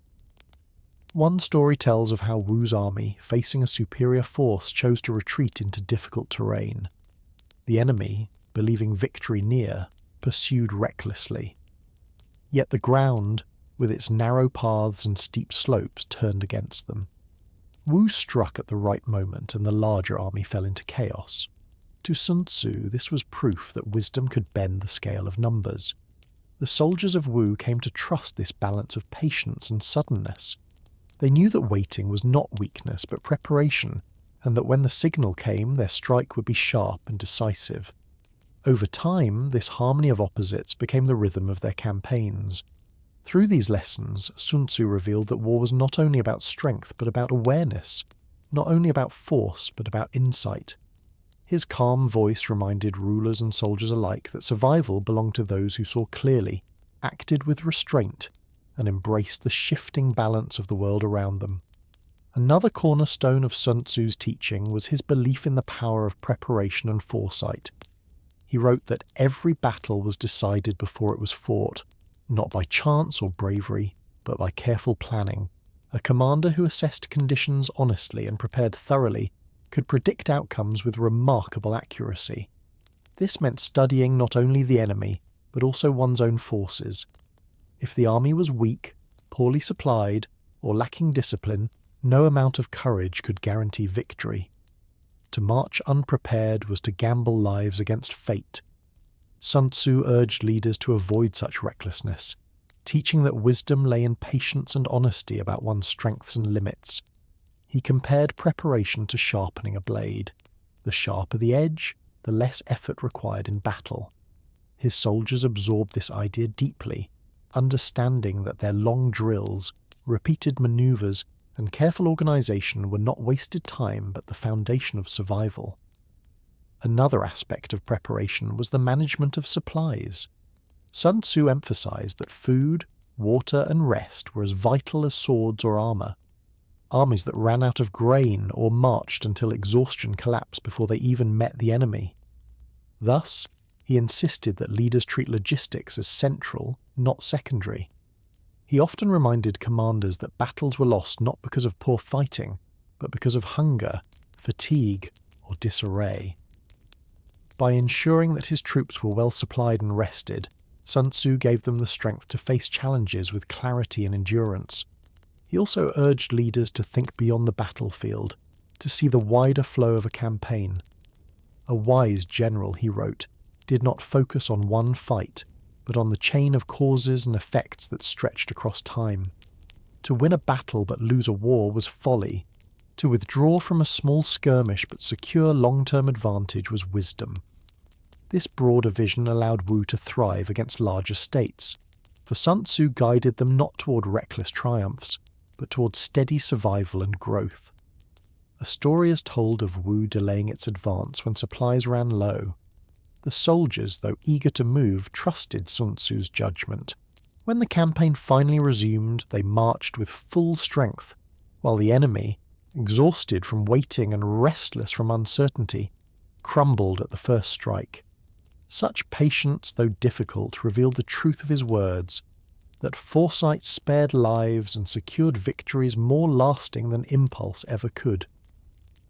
One story tells of how Wu's army, facing a superior force, chose to retreat into difficult terrain. The enemy, believing victory near, pursued recklessly. Yet the ground, with its narrow paths and steep slopes, turned against them. Wu struck at the right moment and the larger army fell into chaos. To Sun Tzu, this was proof that wisdom could bend the scale of numbers. The soldiers of Wu came to trust this balance of patience and suddenness. They knew that waiting was not weakness but preparation, and that when the signal came, their strike would be sharp and decisive. Over time, this harmony of opposites became the rhythm of their campaigns. Through these lessons, Sun Tzu revealed that war was not only about strength but about awareness, not only about force but about insight. His calm voice reminded rulers and soldiers alike that survival belonged to those who saw clearly, acted with restraint, and embraced the shifting balance of the world around them. Another cornerstone of Sun Tzu's teaching was his belief in the power of preparation and foresight. He wrote that every battle was decided before it was fought, not by chance or bravery, but by careful planning. A commander who assessed conditions honestly and prepared thoroughly could predict outcomes with remarkable accuracy. This meant studying not only the enemy, but also one's own forces. If the army was weak, poorly supplied, or lacking discipline, no amount of courage could guarantee victory. To march unprepared was to gamble lives against fate. Sun Tzu urged leaders to avoid such recklessness, teaching that wisdom lay in patience and honesty about one's strengths and limits. He compared preparation to sharpening a blade. The sharper the edge, the less effort required in battle. His soldiers absorbed this idea deeply, understanding that their long drills, repeated maneuvers, and careful organization were not wasted time but the foundation of survival. Another aspect of preparation was the management of supplies. Sun Tzu emphasized that food, water, and rest were as vital as swords or armor. Armies that ran out of grain or marched until exhaustion collapsed before they even met the enemy. Thus, he insisted that leaders treat logistics as central, not secondary. He often reminded commanders that battles were lost not because of poor fighting, but because of hunger, fatigue, or disarray. By ensuring that his troops were well supplied and rested, Sun Tzu gave them the strength to face challenges with clarity and endurance. He also urged leaders to think beyond the battlefield, to see the wider flow of a campaign. A wise general, he wrote, did not focus on one fight, but on the chain of causes and effects that stretched across time. To win a battle but lose a war was folly. To withdraw from a small skirmish but secure long-term advantage was wisdom. This broader vision allowed Wu to thrive against larger states, for Sun Tzu guided them not toward reckless triumphs, but toward steady survival and growth. A story is told of Wu delaying its advance when supplies ran low. The soldiers, though eager to move, trusted Sun Tzu's judgment. When the campaign finally resumed, they marched with full strength, while the enemy, exhausted from waiting and restless from uncertainty, crumbled at the first strike. Such patience, though difficult, revealed the truth of his words, that foresight spared lives and secured victories more lasting than impulse ever could.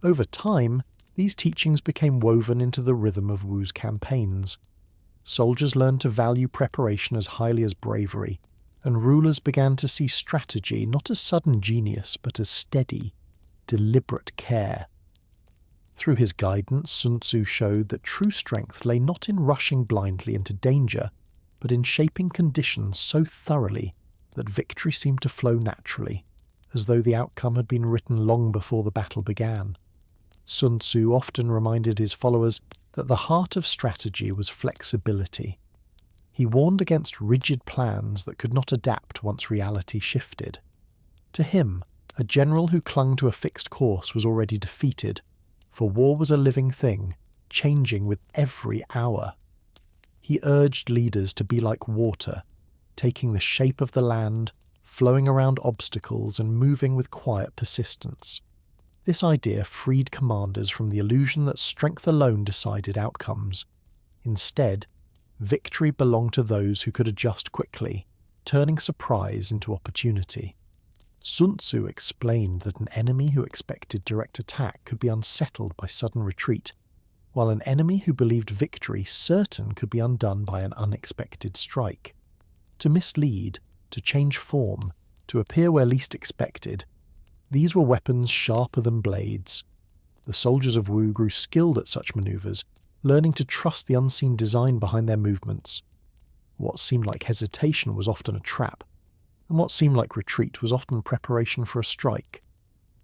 Over time, these teachings became woven into the rhythm of Wu's campaigns. Soldiers learned to value preparation as highly as bravery, and rulers began to see strategy not as sudden genius but as steady, deliberate care. Through his guidance, Sun Tzu showed that true strength lay not in rushing blindly into danger, but in shaping conditions so thoroughly that victory seemed to flow naturally, as though the outcome had been written long before the battle began. Sun Tzu often reminded his followers that the heart of strategy was flexibility. He warned against rigid plans that could not adapt once reality shifted. To him, a general who clung to a fixed course was already defeated, for war was a living thing, changing with every hour. He urged leaders to be like water, taking the shape of the land, flowing around obstacles and moving with quiet persistence. This idea freed commanders from the illusion that strength alone decided outcomes. Instead, victory belonged to those who could adjust quickly, turning surprise into opportunity. Sun Tzu explained that an enemy who expected direct attack could be unsettled by sudden retreat, while an enemy who believed victory certain could be undone by an unexpected strike. To mislead, to change form, to appear where least expected, these were weapons sharper than blades. The soldiers of Wu grew skilled at such maneuvers, learning to trust the unseen design behind their movements. What seemed like hesitation was often a trap, and what seemed like retreat was often preparation for a strike.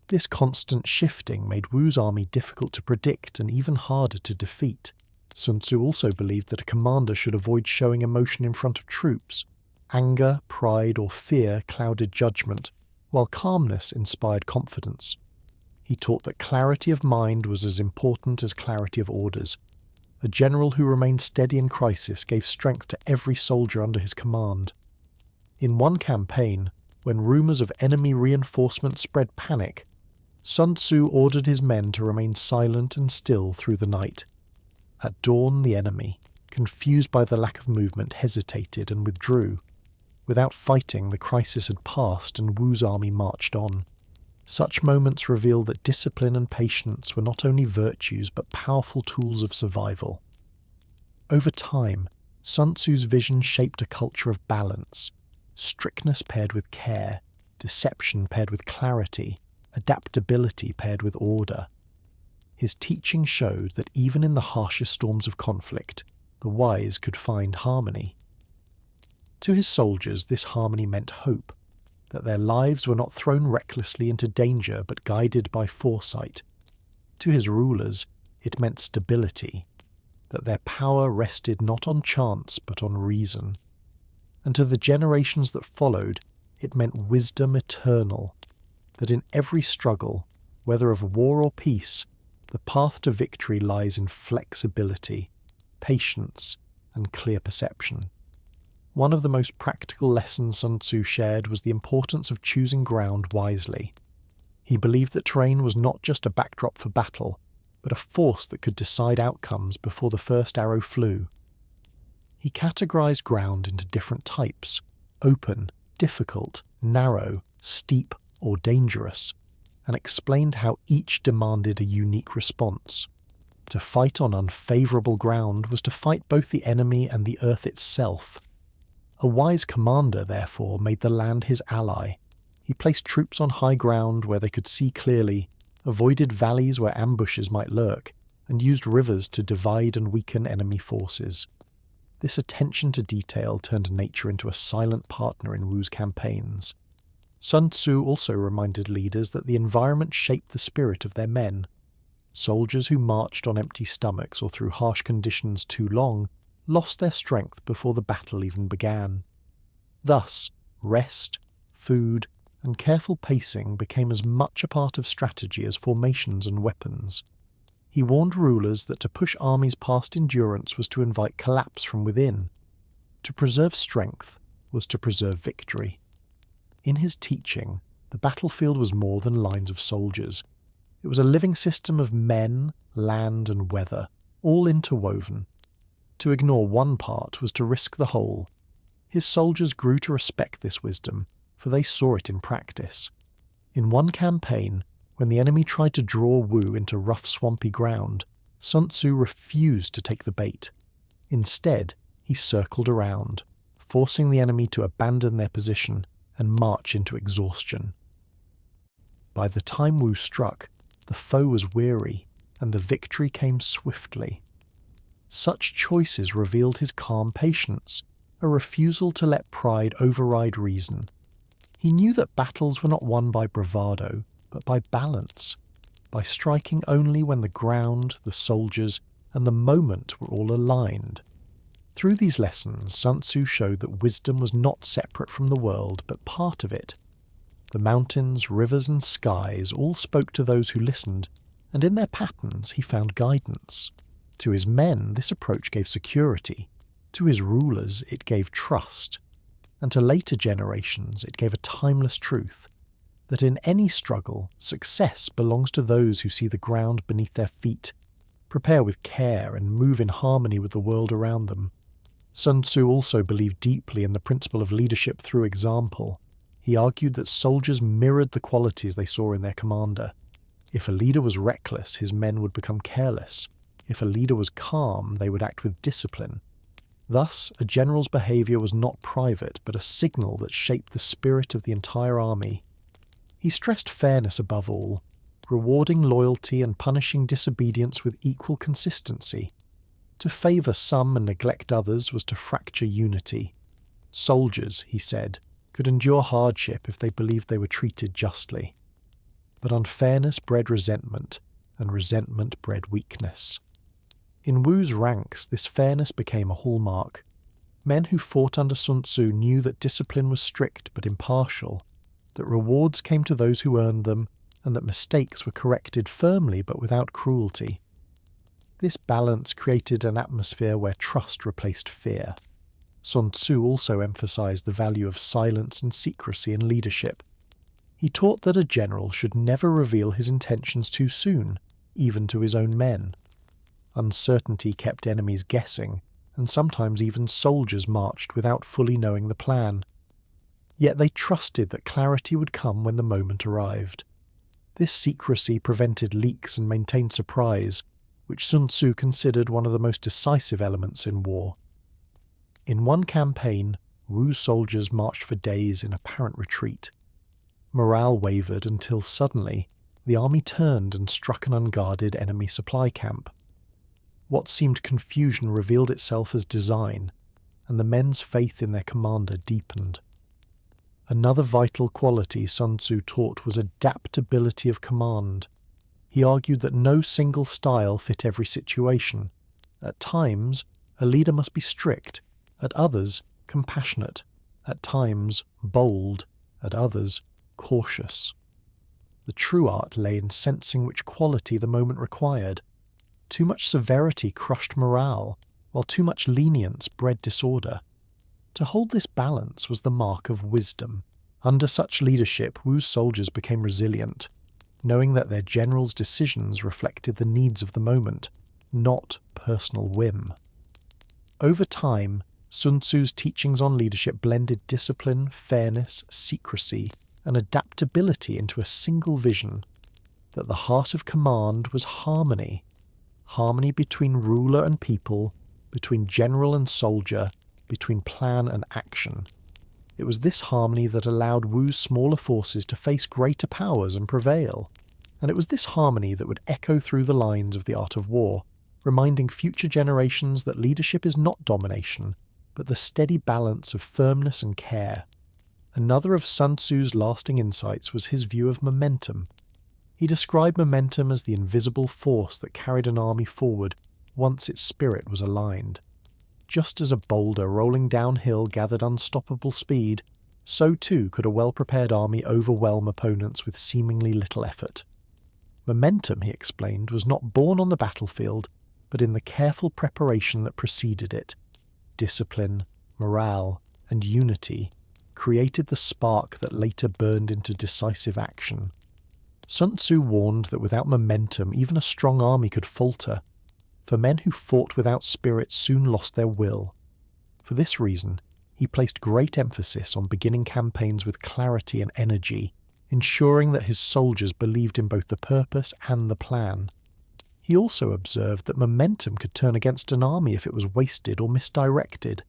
This constant shifting made Wu's army difficult to predict and even harder to defeat. Sun Tzu also believed that a commander should avoid showing emotion in front of troops. Anger, pride, or fear clouded judgment, while calmness inspired confidence. He taught that clarity of mind was as important as clarity of orders. A general who remained steady in crisis gave strength to every soldier under his command. In one campaign, when rumours of enemy reinforcement spread panic, Sun Tzu ordered his men to remain silent and still through the night. At dawn, the enemy, confused by the lack of movement, hesitated and withdrew. Without fighting, the crisis had passed and Wu's army marched on. Such moments revealed that discipline and patience were not only virtues but powerful tools of survival. Over time, Sun Tzu's vision shaped a culture of balance. Strictness paired with care, deception paired with clarity, adaptability paired with order. His teaching showed that even in the harshest storms of conflict, the wise could find harmony. To his soldiers, this harmony meant hope, that their lives were not thrown recklessly into danger but guided by foresight. To his rulers, it meant stability, that their power rested not on chance but on reason. And to the generations that followed, it meant wisdom eternal, that in every struggle, whether of war or peace, the path to victory lies in flexibility, patience, and clear perception. One of the most practical lessons Sun Tzu shared was the importance of choosing ground wisely. He believed that terrain was not just a backdrop for battle, but a force that could decide outcomes before the first arrow flew. He categorized ground into different types: open, difficult, narrow, steep, or dangerous, and explained how each demanded a unique response. To fight on unfavorable ground was to fight both the enemy and the earth itself. A wise commander, therefore, made the land his ally. He placed troops on high ground where they could see clearly, avoided valleys where ambushes might lurk, and used rivers to divide and weaken enemy forces. This attention to detail turned nature into a silent partner in Wu's campaigns. Sun Tzu also reminded leaders that the environment shaped the spirit of their men. Soldiers who marched on empty stomachs or through harsh conditions too long lost their strength before the battle even began. Thus, rest, food, and careful pacing became as much a part of strategy as formations and weapons. He warned rulers that to push armies past endurance was to invite collapse from within. To preserve strength was to preserve victory. In his teaching, the battlefield was more than lines of soldiers. It was a living system of men, land, and weather, all interwoven. To ignore one part was to risk the whole. His soldiers grew to respect this wisdom, for they saw it in practice. In one campaign, when the enemy tried to draw Wu into rough, swampy ground, Sun Tzu refused to take the bait. Instead, he circled around, forcing the enemy to abandon their position and march into exhaustion. By the time Wu struck, the foe was weary, and the victory came swiftly. Such choices revealed his calm patience, a refusal to let pride override reason. He knew that battles were not won by bravado, but by balance, by striking only when the ground, the soldiers, and the moment were all aligned. Through these lessons, Sun Tzu showed that wisdom was not separate from the world, but part of it. The mountains, rivers, and skies all spoke to those who listened, and in their patterns he found guidance. To his men, this approach gave security. To his rulers, it gave trust. And to later generations, it gave a timeless truth, that in any struggle, success belongs to those who see the ground beneath their feet, prepare with care, and move in harmony with the world around them. Sun Tzu also believed deeply in the principle of leadership through example. He argued that soldiers mirrored the qualities they saw in their commander. If a leader was reckless, his men would become careless. If a leader was calm, they would act with discipline. Thus, a general's behaviour was not private, but a signal that shaped the spirit of the entire army. He stressed fairness above all, rewarding loyalty and punishing disobedience with equal consistency. To favour some and neglect others was to fracture unity. Soldiers, he said, could endure hardship if they believed they were treated justly. But unfairness bred resentment, and resentment bred weakness. In Wu's ranks, this fairness became a hallmark. Men who fought under Sun Tzu knew that discipline was strict but impartial, that rewards came to those who earned them, and that mistakes were corrected firmly but without cruelty. This balance created an atmosphere where trust replaced fear. Sun Tzu also emphasized the value of silence and secrecy in leadership. He taught that a general should never reveal his intentions too soon, even to his own men. Uncertainty kept enemies guessing, and sometimes even soldiers marched without fully knowing the plan. Yet they trusted that clarity would come when the moment arrived. This secrecy prevented leaks and maintained surprise, which Sun Tzu considered one of the most decisive elements in war. In one campaign, Wu's soldiers marched for days in apparent retreat. Morale wavered until suddenly the army turned and struck an unguarded enemy supply camp. What seemed confusion revealed itself as design, and the men's faith in their commander deepened. Another vital quality Sun Tzu taught was adaptability of command. He argued that no single style fit every situation. At times, a leader must be strict, at others, compassionate, at times, bold, at others, cautious. The true art lay in sensing which quality the moment required. Too much severity crushed morale, while too much lenience bred disorder. To hold this balance was the mark of wisdom. Under such leadership, Wu's soldiers became resilient, knowing that their general's decisions reflected the needs of the moment, not personal whim. Over time, Sun Tzu's teachings on leadership blended discipline, fairness, secrecy, and adaptability into a single vision, that the heart of command was harmony between ruler and people, between general and soldier, between plan and action. It was this harmony that allowed Wu's smaller forces to face greater powers and prevail, and it was this harmony that would echo through the lines of the art of war, reminding future generations that leadership is not domination, but the steady balance of firmness and care. Another of Sun Tzu's lasting insights was his view of momentum. He described momentum as the invisible force that carried an army forward once its spirit was aligned. Just as a boulder rolling downhill gathered unstoppable speed, so too could a well-prepared army overwhelm opponents with seemingly little effort. Momentum, he explained, was not born on the battlefield, but in the careful preparation that preceded it. Discipline, morale, and unity created the spark that later burned into decisive action. Sun Tzu warned that without momentum, even a strong army could falter, for men who fought without spirit soon lost their will. For this reason, he placed great emphasis on beginning campaigns with clarity and energy, ensuring that his soldiers believed in both the purpose and the plan. He also observed that momentum could turn against an army if it was wasted or misdirected.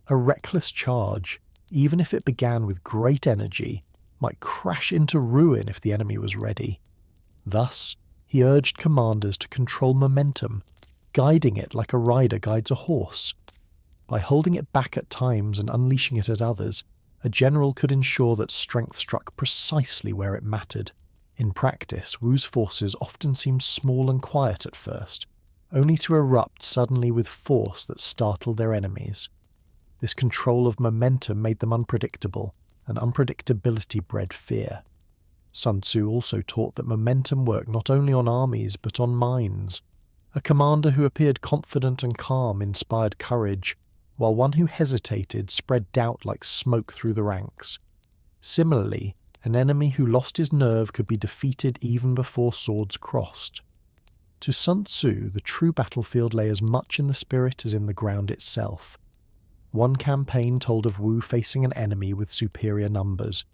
A reckless charge, even if it began with great energy, might crash into ruin if the enemy was ready. Thus, he urged commanders to control momentum, guiding it like a rider guides a horse. By holding it back at times and unleashing it at others, a general could ensure that strength struck precisely where it mattered. In practice, Wu's forces often seemed small and quiet at first, only to erupt suddenly with force that startled their enemies. This control of momentum made them unpredictable, and unpredictability bred fear. Sun Tzu also taught that momentum worked not only on armies but on minds. A commander who appeared confident and calm inspired courage, while one who hesitated spread doubt like smoke through the ranks. Similarly, an enemy who lost his nerve could be defeated even before swords crossed. To Sun Tzu, the true battlefield lay as much in the spirit as in the ground itself. One campaign told of Wu facing an enemy with superior numbers.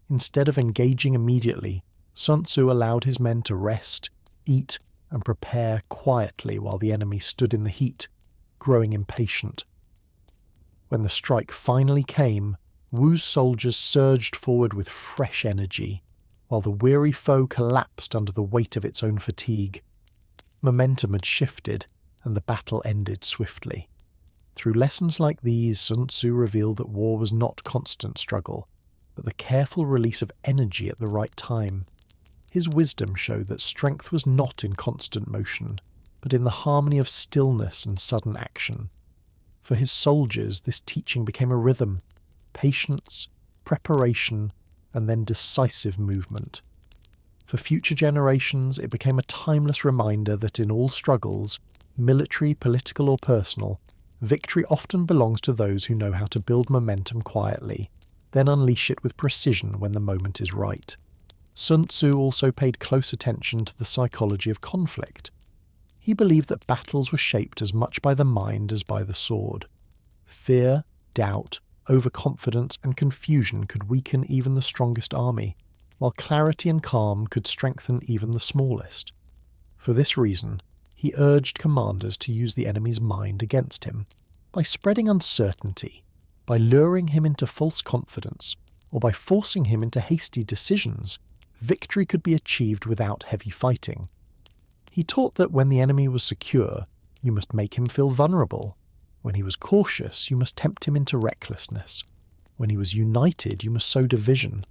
Instead of engaging immediately, Sun Tzu allowed his men to rest, eat, and prepare quietly while the enemy stood in the heat, growing impatient. When the strike finally came, Wu's soldiers surged forward with fresh energy, while the weary foe collapsed under the weight of its own fatigue. Momentum had shifted, and the battle ended swiftly. Through lessons like these, Sun Tzu revealed that war was not constant struggle, but the careful release of energy at the right time. His wisdom showed that strength was not in constant motion, but in the harmony of stillness and sudden action. For his soldiers, this teaching became a rhythm: patience, preparation, and then decisive movement. For future generations, it became a timeless reminder that in all struggles, military, political, or personal, victory often belongs to those who know how to build momentum quietly, then unleash it with precision when the moment is right. Sun Tzu also paid close attention to the psychology of conflict. He believed that battles were shaped as much by the mind as by the sword. Fear, doubt, overconfidence, and confusion could weaken even the strongest army, while clarity and calm could strengthen even the smallest. For this reason, he urged commanders to use the enemy's mind against him, by spreading uncertainty, by luring him into false confidence, or by forcing him into hasty decisions. Victory could be achieved without heavy fighting. He taught that when the enemy was secure, you must make him feel vulnerable. When he was cautious, you must tempt him into recklessness. When he was united, you must sow division.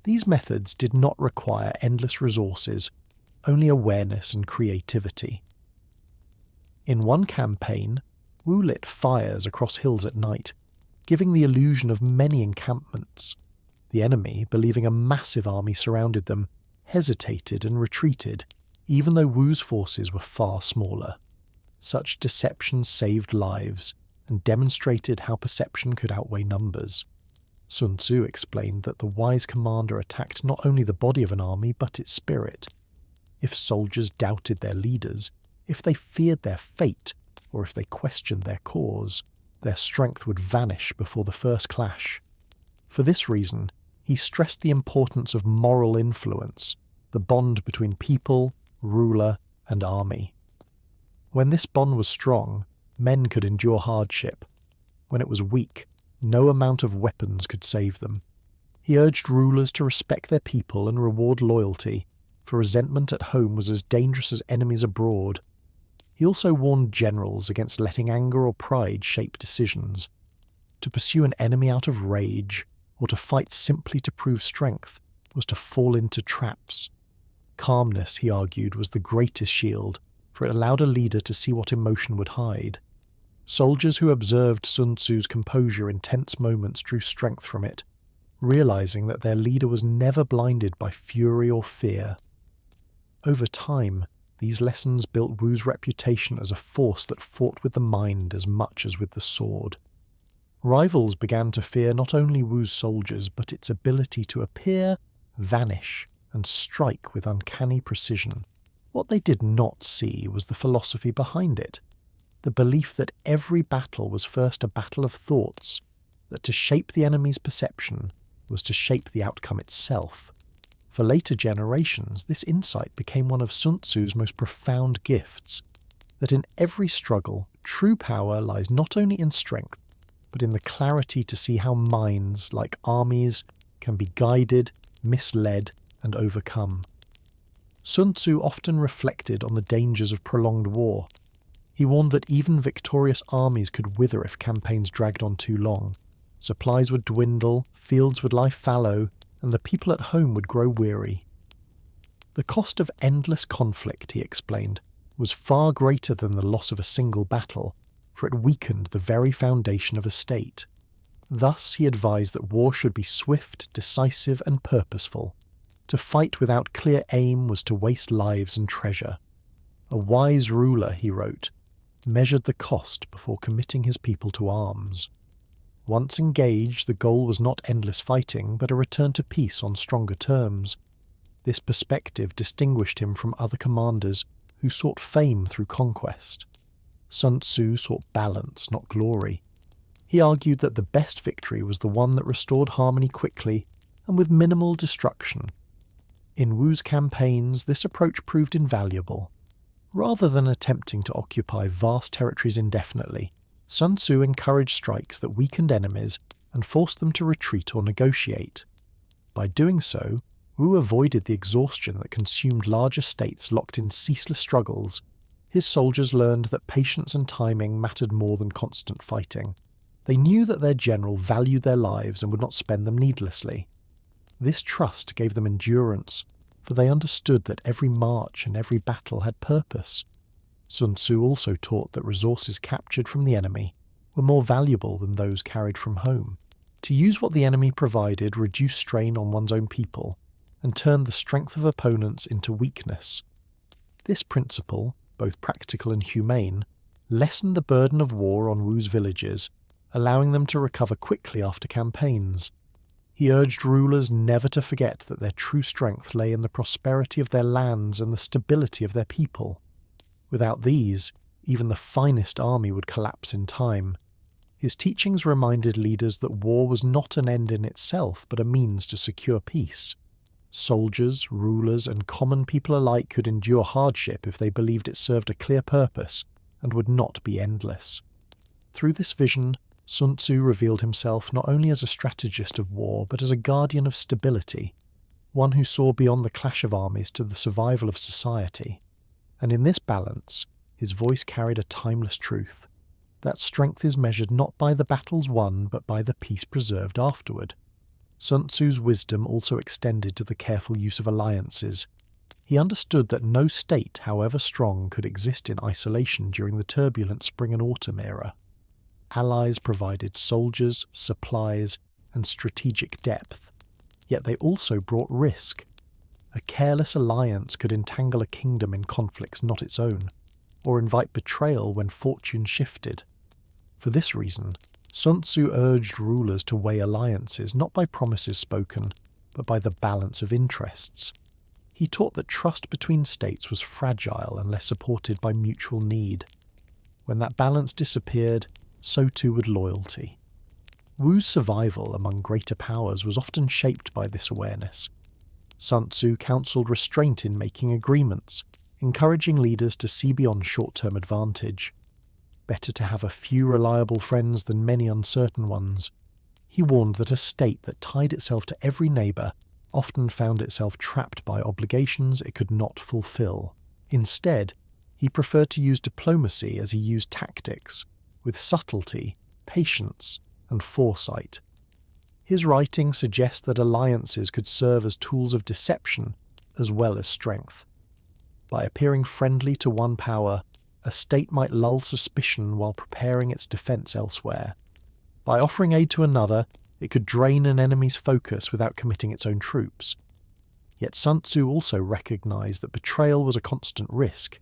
These methods did not require endless resources, only awareness and creativity. In one campaign, Wu lit fires across hills at night, giving the illusion of many encampments. The enemy, believing a massive army surrounded them, hesitated and retreated, even though Wu's forces were far smaller. Such deception saved lives and demonstrated how perception could outweigh numbers. Sun Tzu explained that the wise commander attacked not only the body of an army but its spirit. If soldiers doubted their leaders, if they feared their fate, or if they questioned their cause, their strength would vanish before the first clash. For this reason, he stressed the importance of moral influence, the bond between people, ruler, and army. When this bond was strong, men could endure hardship. When it was weak, no amount of weapons could save them. He urged rulers to respect their people and reward loyalty, for resentment at home was as dangerous as enemies abroad. He also warned generals against letting anger or pride shape decisions. To pursue an enemy out of rage, or to fight simply to prove strength, was to fall into traps. Calmness, he argued, was the greatest shield, for it allowed a leader to see what emotion would hide. Soldiers who observed Sun Tzu's composure in tense moments drew strength from it, realizing that their leader was never blinded by fury or fear. Over time, these lessons built Wu's reputation as a force that fought with the mind as much as with the sword. Rivals began to fear not only Wu's soldiers, but its ability to appear, vanish, and strike with uncanny precision. What they did not see was the philosophy behind it, the belief that every battle was first a battle of thoughts, that to shape the enemy's perception was to shape the outcome itself. For later generations, this insight became one of Sun Tzu's most profound gifts, that in every struggle, true power lies not only in strength, but in the clarity to see how minds, like armies, can be guided, misled, and overcome. Sun Tzu often reflected on the dangers of prolonged war. He warned that even victorious armies could wither if campaigns dragged on too long. Supplies would dwindle, fields would lie fallow, and the people at home would grow weary. The cost of endless conflict, he explained, was far greater than the loss of a single battle, for it weakened the very foundation of a state. Thus he advised that war should be swift, decisive, and purposeful. To fight without clear aim was to waste lives and treasure. A wise ruler, he wrote, measured the cost before committing his people to arms. Once engaged, the goal was not endless fighting, but a return to peace on stronger terms. This perspective distinguished him from other commanders who sought fame through conquest. Sun Tzu sought balance, not glory. He argued that the best victory was the one that restored harmony quickly and with minimal destruction. In Wu's campaigns, this approach proved invaluable. Rather than attempting to occupy vast territories indefinitely, Sun Tzu encouraged strikes that weakened enemies and forced them to retreat or negotiate. By doing so, Wu avoided the exhaustion that consumed larger states locked in ceaseless struggles. His soldiers learned that patience and timing mattered more than constant fighting. They knew that their general valued their lives and would not spend them needlessly. This trust gave them endurance, for they understood that every march and every battle had purpose. Sun Tzu also taught that resources captured from the enemy were more valuable than those carried from home. To use what the enemy provided reduced strain on one's own people and turned the strength of opponents into weakness. This principle, both practical and humane, lessened the burden of war on Wu's villagers, allowing them to recover quickly after campaigns. He urged rulers never to forget that their true strength lay in the prosperity of their lands and the stability of their people. Without these, even the finest army would collapse in time. His teachings reminded leaders that war was not an end in itself, but a means to secure peace. Soldiers, rulers, and common people alike could endure hardship if they believed it served a clear purpose and would not be endless. Through this vision, Sun Tzu revealed himself not only as a strategist of war, but as a guardian of stability, one who saw beyond the clash of armies to the survival of society. And in this balance, his voice carried a timeless truth, that strength is measured not by the battles won, but by the peace preserved afterward. Sun Tzu's wisdom also extended to the careful use of alliances. He understood that no state, however strong, could exist in isolation during the turbulent spring and autumn era. Allies provided soldiers, supplies, and strategic depth. Yet they also brought risk. A careless alliance could entangle a kingdom in conflicts not its own, or invite betrayal when fortune shifted. For this reason, Sun Tzu urged rulers to weigh alliances not by promises spoken, but by the balance of interests. He taught that trust between states was fragile unless supported by mutual need. When that balance disappeared, so too would loyalty. Wu's survival among greater powers was often shaped by this awareness. Sun Tzu counselled restraint in making agreements, encouraging leaders to see beyond short-term advantage. Better to have a few reliable friends than many uncertain ones. He warned that a state that tied itself to every neighbour often found itself trapped by obligations it could not fulfill. Instead, he preferred to use diplomacy as he used tactics, with subtlety, patience, and foresight. His writing suggests that alliances could serve as tools of deception as well as strength. By appearing friendly to one power, a state might lull suspicion while preparing its defence elsewhere. By offering aid to another, it could drain an enemy's focus without committing its own troops. Yet Sun Tzu also recognised that betrayal was a constant risk.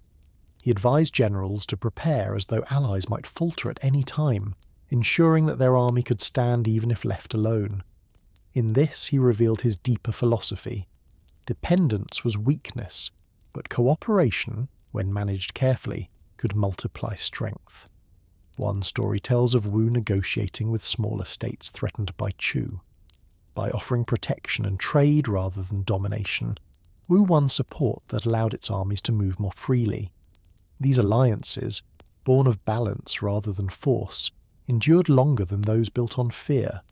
He advised generals to prepare as though allies might falter at any time, ensuring that their army could stand even if left alone. In this he revealed his deeper philosophy. Dependence was weakness, but cooperation, when managed carefully, could multiply strength. One story tells of Wu negotiating with smaller states threatened by Chu. By offering protection and trade rather than domination, Wu won support that allowed its armies to move more freely. These alliances, born of balance rather than force, endured longer than those built on fear.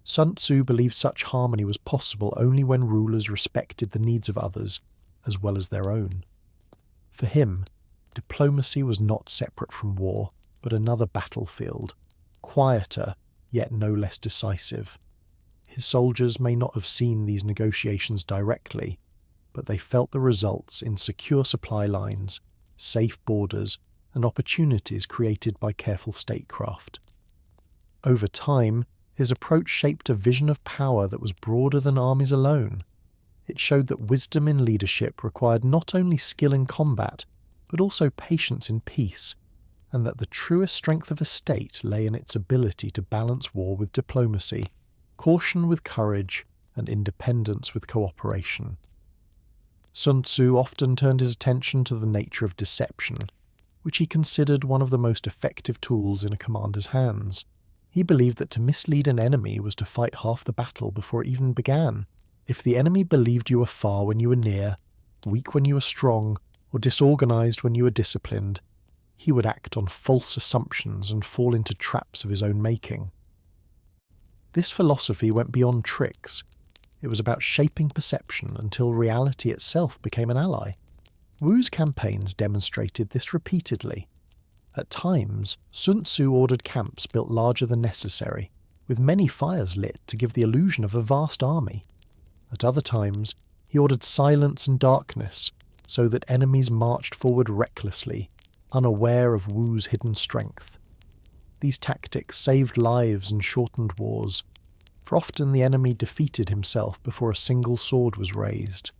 Sun Tzu believed such harmony was possible only when rulers respected the needs of others as well as their own. For him, diplomacy was not separate from war, but another battlefield, quieter yet no less decisive. His soldiers may not have seen these negotiations directly, but they felt the results in secure supply lines, safe borders, and opportunities created by careful statecraft. Over time, his approach shaped a vision of power that was broader than armies alone. It showed that wisdom in leadership required not only skill in combat, but also patience in peace, and that the truest strength of a state lay in its ability to balance war with diplomacy, caution with courage, and independence with cooperation. Sun Tzu often turned his attention to the nature of deception, which he considered one of the most effective tools in a commander's hands. He believed that to mislead an enemy was to fight half the battle before it even began. If the enemy believed you were far when you were near, weak when you were strong, or disorganized when you were disciplined, he would act on false assumptions and fall into traps of his own making. This philosophy went beyond tricks. It was about shaping perception until reality itself became an ally. Wu's campaigns demonstrated this repeatedly. At times, Sun Tzu ordered camps built larger than necessary, with many fires lit to give the illusion of a vast army. At other times, he ordered silence and darkness, so that enemies marched forward recklessly, unaware of Wu's hidden strength. These tactics saved lives and shortened wars, for often the enemy defeated himself before a single sword was raised.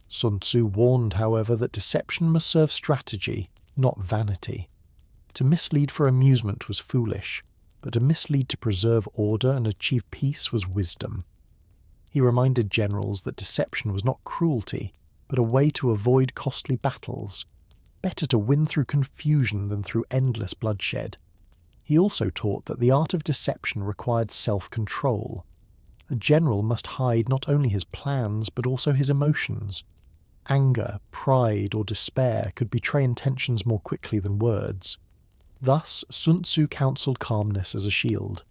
Sun Tzu warned, however, that deception must serve strategy, not vanity. To mislead for amusement was foolish, but to mislead to preserve order and achieve peace was wisdom. He reminded generals that deception was not cruelty, but a way to avoid costly battles. Better to win through confusion than through endless bloodshed. He also taught that the art of deception required self-control. A general must hide not only his plans, but also his emotions. Anger, pride, or despair could betray intentions more quickly than words. Thus, Sun Tzu counselled calmness as a shield,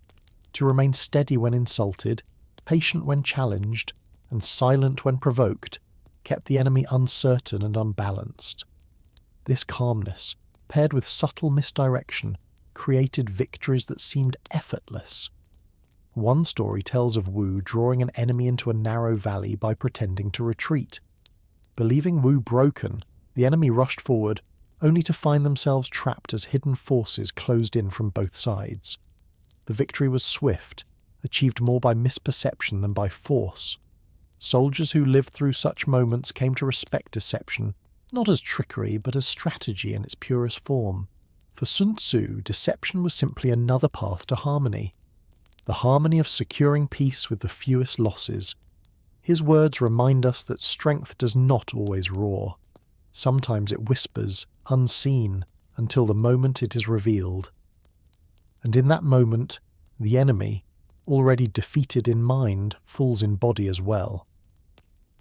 to remain steady when insulted, patient when challenged, and silent when provoked, kept the enemy uncertain and unbalanced. This calmness, paired with subtle misdirection, created victories that seemed effortless. One story tells of Wu drawing an enemy into a narrow valley by pretending to retreat. Believing Wu broken, the enemy rushed forward, only to find themselves trapped as hidden forces closed in from both sides. The victory was swift, achieved more by misperception than by force. Soldiers who lived through such moments came to respect deception, not as trickery but as strategy in its purest form. For Sun Tzu, deception was simply another path to harmony. The harmony of securing peace with the fewest losses. His words remind us that strength does not always roar. Sometimes it whispers, unseen, until the moment it is revealed. And in that moment, the enemy, already defeated in mind, falls in body as well.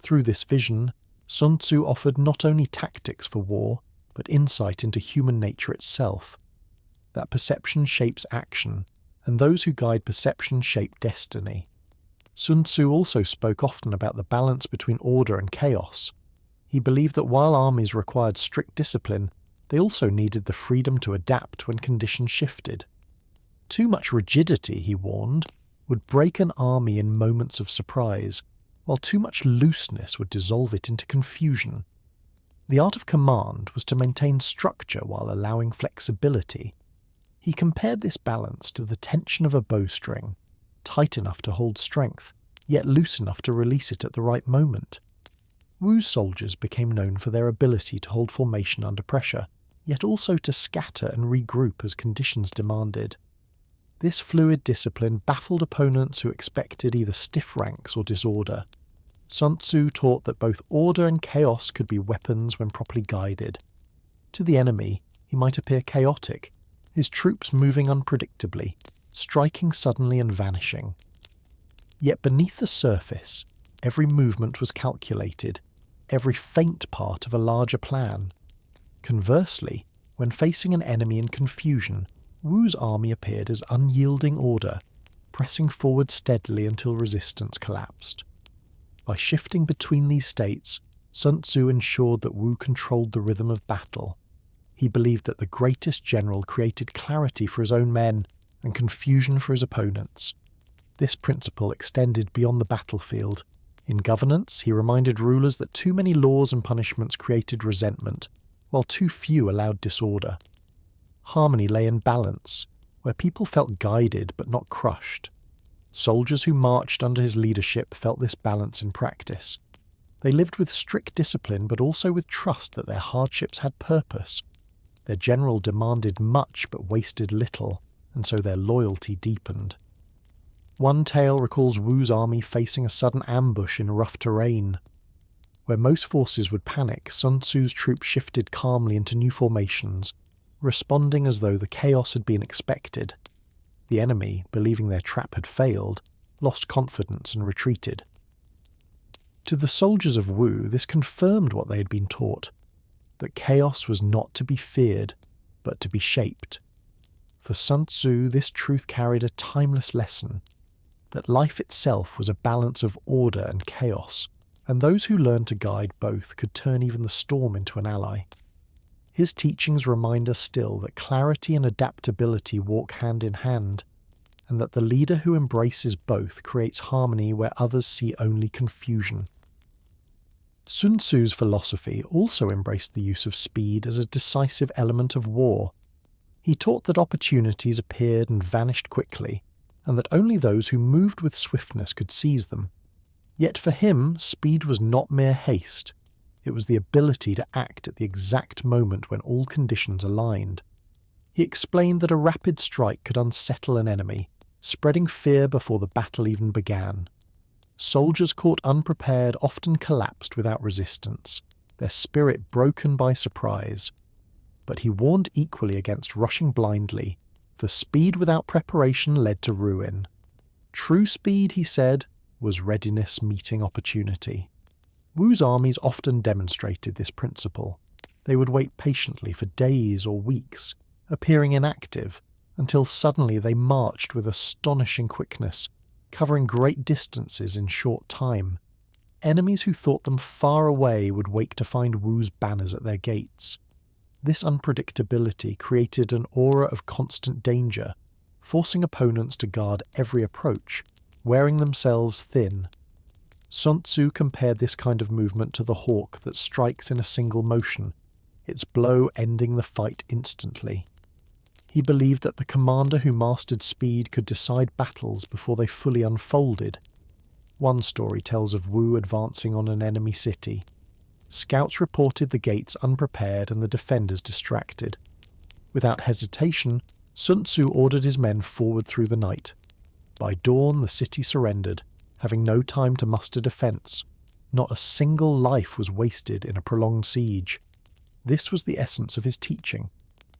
Through this vision, Sun Tzu offered not only tactics for war, but insight into human nature itself. That perception shapes action, and those who guide perception shape destiny. Sun Tzu also spoke often about the balance between order and chaos. He believed that while armies required strict discipline, they also needed the freedom to adapt when conditions shifted. Too much rigidity, he warned, would break an army in moments of surprise, while too much looseness would dissolve it into confusion. The art of command was to maintain structure while allowing flexibility. He compared this balance to the tension of a bowstring, tight enough to hold strength, yet loose enough to release it at the right moment. Wu's soldiers became known for their ability to hold formation under pressure, yet also to scatter and regroup as conditions demanded. This fluid discipline baffled opponents who expected either stiff ranks or disorder. Sun Tzu taught that both order and chaos could be weapons when properly guided. To the enemy, he might appear chaotic, his troops moving unpredictably, striking suddenly and vanishing. Yet beneath the surface, every movement was calculated, every faint part of a larger plan. Conversely, when facing an enemy in confusion, Wu's army appeared as unyielding order, pressing forward steadily until resistance collapsed. By shifting between these states, Sun Tzu ensured that Wu controlled the rhythm of battle. He believed that the greatest general created clarity for his own men and confusion for his opponents. This principle extended beyond the battlefield. In governance, he reminded rulers that too many laws and punishments created resentment, while too few allowed disorder. Harmony lay in balance, where people felt guided but not crushed. Soldiers who marched under his leadership felt this balance in practice. They lived with strict discipline but also with trust that their hardships had purpose. Their general demanded much but wasted little, and so their loyalty deepened. One tale recalls Wu's army facing a sudden ambush in rough terrain. Where most forces would panic, Sun Tzu's troops shifted calmly into new formations, responding as though the chaos had been expected. The enemy, believing their trap had failed, lost confidence and retreated. To the soldiers of Wu, this confirmed what they had been taught, that chaos was not to be feared, but to be shaped. For Sun Tzu, this truth carried a timeless lesson, that life itself was a balance of order and chaos, and those who learned to guide both could turn even the storm into an ally. His teachings remind us still that clarity and adaptability walk hand in hand, and that the leader who embraces both creates harmony where others see only confusion. Sun Tzu's philosophy also embraced the use of speed as a decisive element of war. He taught that opportunities appeared and vanished quickly, and that only those who moved with swiftness could seize them. Yet for him, speed was not mere haste. It was the ability to act at the exact moment when all conditions aligned. He explained that a rapid strike could unsettle an enemy, spreading fear before the battle even began. Soldiers caught unprepared often collapsed without resistance, their spirit broken by surprise. But he warned equally against rushing blindly, for speed without preparation led to ruin. True speed, he said, was readiness meeting opportunity. Wu's armies often demonstrated this principle. They would wait patiently for days or weeks, appearing inactive, until suddenly they marched with astonishing quickness, covering great distances in short time. Enemies who thought them far away would wake to find Wu's banners at their gates. This unpredictability created an aura of constant danger, forcing opponents to guard every approach, wearing themselves thin. Sun Tzu compared this kind of movement to the hawk that strikes in a single motion, its blow ending the fight instantly. He believed that the commander who mastered speed could decide battles before they fully unfolded. One story tells of Wu advancing on an enemy city. Scouts reported the gates unprepared and the defenders distracted. Without hesitation, Sun Tzu ordered his men forward through the night. By dawn, the city surrendered, having no time to muster defence. Not a single life was wasted in a prolonged siege. This was the essence of his teaching.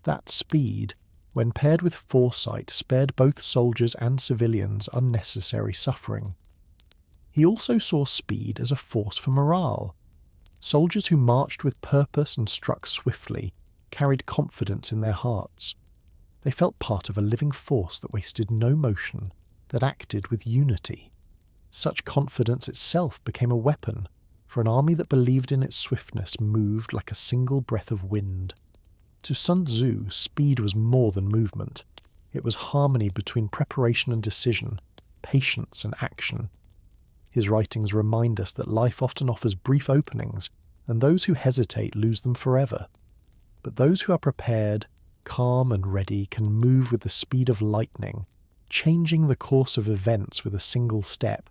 That speed, when paired with foresight, spared both soldiers and civilians unnecessary suffering. He also saw speed as a force for morale. Soldiers who marched with purpose and struck swiftly carried confidence in their hearts. They felt part of a living force that wasted no motion, that acted with unity. Such confidence itself became a weapon, for an army that believed in its swiftness moved like a single breath of wind. To Sun Tzu, speed was more than movement. It was harmony between preparation and decision, patience and action. His writings remind us that life often offers brief openings, and those who hesitate lose them forever. But those who are prepared, calm and ready can move with the speed of lightning, changing the course of events with a single step.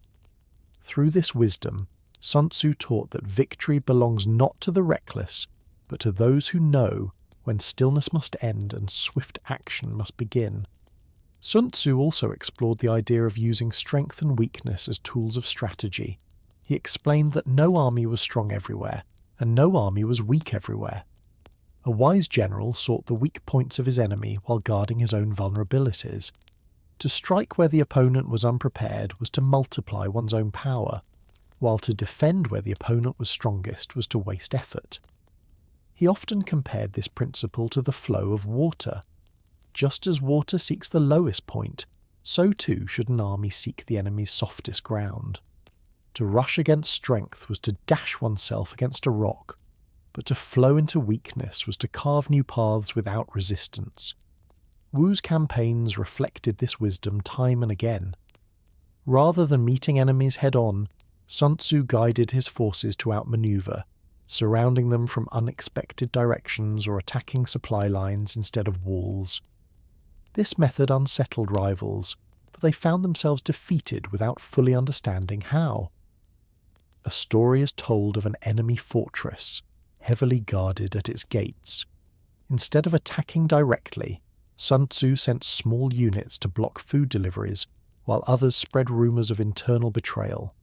Through this wisdom, Sun Tzu taught that victory belongs not to the reckless, but to those who know when stillness must end and swift action must begin. Sun Tzu also explored the idea of using strength and weakness as tools of strategy. He explained that no army was strong everywhere, and no army was weak everywhere. A wise general sought the weak points of his enemy while guarding his own vulnerabilities. To strike where the opponent was unprepared was to multiply one's own power, while to defend where the opponent was strongest was to waste effort. He often compared this principle to the flow of water. Just as water seeks the lowest point, so too should an army seek the enemy's softest ground. To rush against strength was to dash oneself against a rock, but to flow into weakness was to carve new paths without resistance. Wu's campaigns reflected this wisdom time and again. Rather than meeting enemies head-on, Sun Tzu guided his forces to outmaneuver, surrounding them from unexpected directions or attacking supply lines instead of walls. This method unsettled rivals, for they found themselves defeated without fully understanding how. A story is told of an enemy fortress, heavily guarded at its gates. Instead of attacking directly, Sun Tzu sent small units to block food deliveries, while others spread rumours of internal betrayal.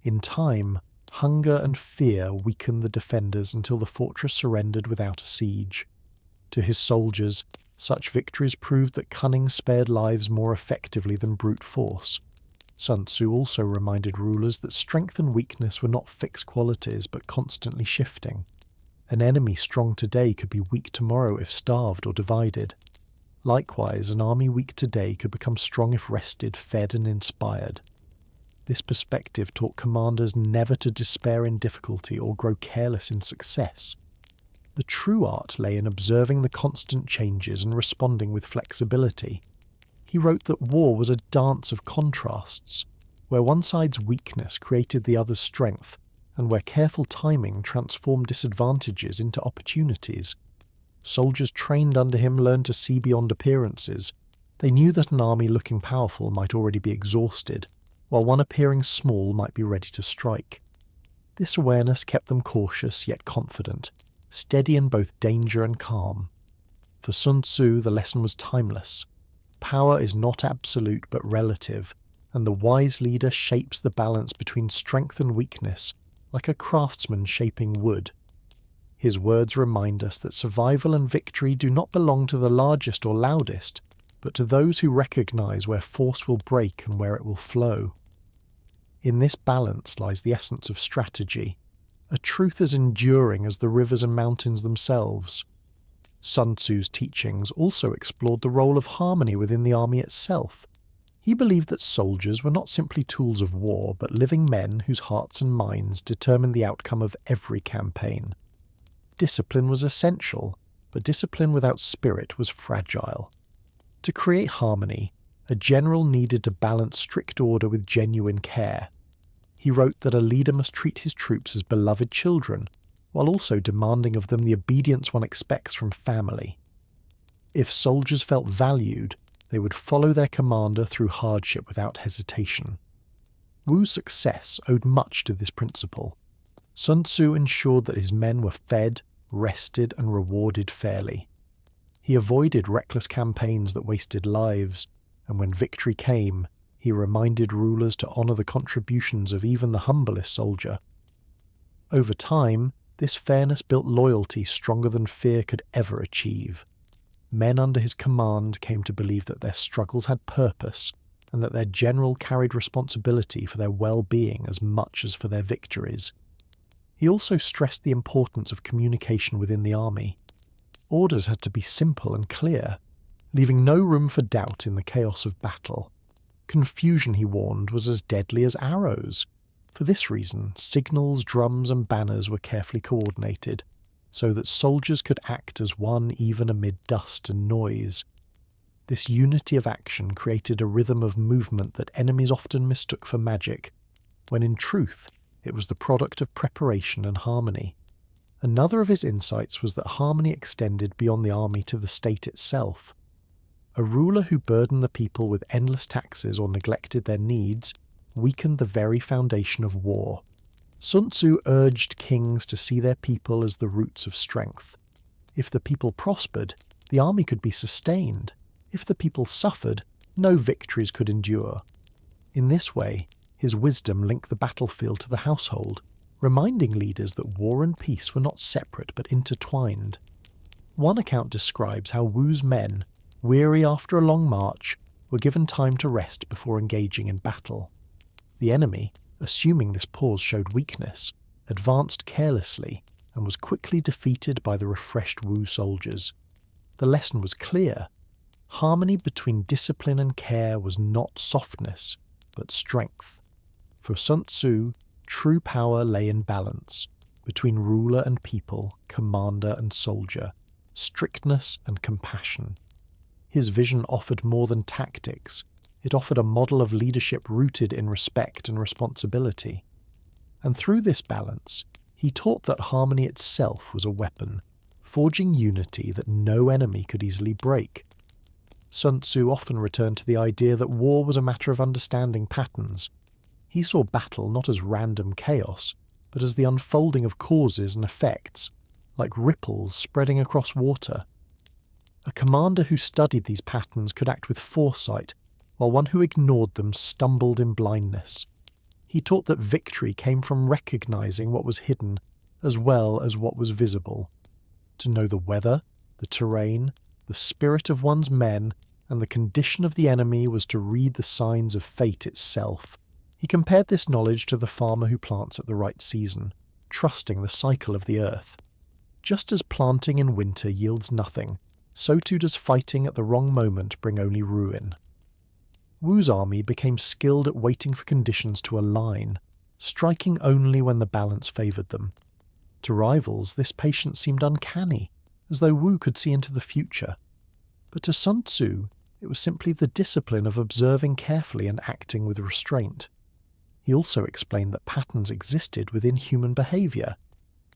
In time, hunger and fear weakened the defenders until the fortress surrendered without a siege. To his soldiers, such victories proved that cunning spared lives more effectively than brute force. Sun Tzu also reminded rulers that strength and weakness were not fixed qualities but constantly shifting. An enemy strong today could be weak tomorrow if starved or divided. Likewise, an army weak today could become strong if rested, fed and inspired. This perspective taught commanders never to despair in difficulty or grow careless in success. The true art lay in observing the constant changes and responding with flexibility. He wrote that war was a dance of contrasts, where one side's weakness created the other's strength, and where careful timing transformed disadvantages into opportunities. Soldiers trained under him learned to see beyond appearances. They knew that an army looking powerful might already be exhausted, while one appearing small might be ready to strike. This awareness kept them cautious yet confident, steady in both danger and calm. For Sun Tzu, the lesson was timeless. Power is not absolute but relative, and the wise leader shapes the balance between strength and weakness, like a craftsman shaping wood. His words remind us that survival and victory do not belong to the largest or loudest, but to those who recognize where force will break and where it will flow. In this balance lies the essence of strategy, a truth as enduring as the rivers and mountains themselves. Sun Tzu's teachings also explored the role of harmony within the army itself. He believed that soldiers were not simply tools of war, but living men whose hearts and minds determined the outcome of every campaign. Discipline was essential, but discipline without spirit was fragile. To create harmony, a general needed to balance strict order with genuine care. He wrote that a leader must treat his troops as beloved children, while also demanding of them the obedience one expects from family. If soldiers felt valued, they would follow their commander through hardship without hesitation. Wu's success owed much to this principle. Sun Tzu ensured that his men were fed, rested, and rewarded fairly. He avoided reckless campaigns that wasted lives, and when victory came, he reminded rulers to honor the contributions of even the humblest soldier. Over time, this fairness built loyalty stronger than fear could ever achieve. Men under his command came to believe that their struggles had purpose, and that their general carried responsibility for their well-being as much as for their victories. He also stressed the importance of communication within the army. Orders had to be simple and clear, leaving no room for doubt in the chaos of battle. Confusion, he warned, was as deadly as arrows. For this reason, signals, drums, and banners were carefully coordinated, so that soldiers could act as one even amid dust and noise. This unity of action created a rhythm of movement that enemies often mistook for magic, when in truth it was the product of preparation and harmony. Another of his insights was that harmony extended beyond the army to the state itself. A ruler who burdened the people with endless taxes or neglected their needs weakened the very foundation of war. Sun Tzu urged kings to see their people as the roots of strength. If the people prospered, the army could be sustained. If the people suffered, no victories could endure. In this way, his wisdom linked the battlefield to the household, reminding leaders that war and peace were not separate but intertwined. One account describes how Wu's men, weary after a long march, were given time to rest before engaging in battle. The enemy, assuming this pause showed weakness, advanced carelessly and was quickly defeated by the refreshed Wu soldiers. The lesson was clear. Harmony between discipline and care was not softness, but strength. For Sun Tzu, true power lay in balance, between ruler and people, commander and soldier, strictness and compassion. His vision offered more than tactics. It offered a model of leadership rooted in respect and responsibility. And through this balance, he taught that harmony itself was a weapon, forging unity that no enemy could easily break. Sun Tzu often returned to the idea that war was a matter of understanding patterns. He saw battle not as random chaos, but as the unfolding of causes and effects, like ripples spreading across water. A commander who studied these patterns could act with foresight, while one who ignored them stumbled in blindness. He taught that victory came from recognizing what was hidden as well as what was visible. To know the weather, the terrain, the spirit of one's men, and the condition of the enemy was to read the signs of fate itself. He compared this knowledge to the farmer who plants at the right season, trusting the cycle of the earth. Just as planting in winter yields nothing, so too does fighting at the wrong moment bring only ruin. Wu's army became skilled at waiting for conditions to align, striking only when the balance favoured them. To rivals, this patience seemed uncanny, as though Wu could see into the future. But to Sun Tzu, it was simply the discipline of observing carefully and acting with restraint. He also explained that patterns existed within human behaviour.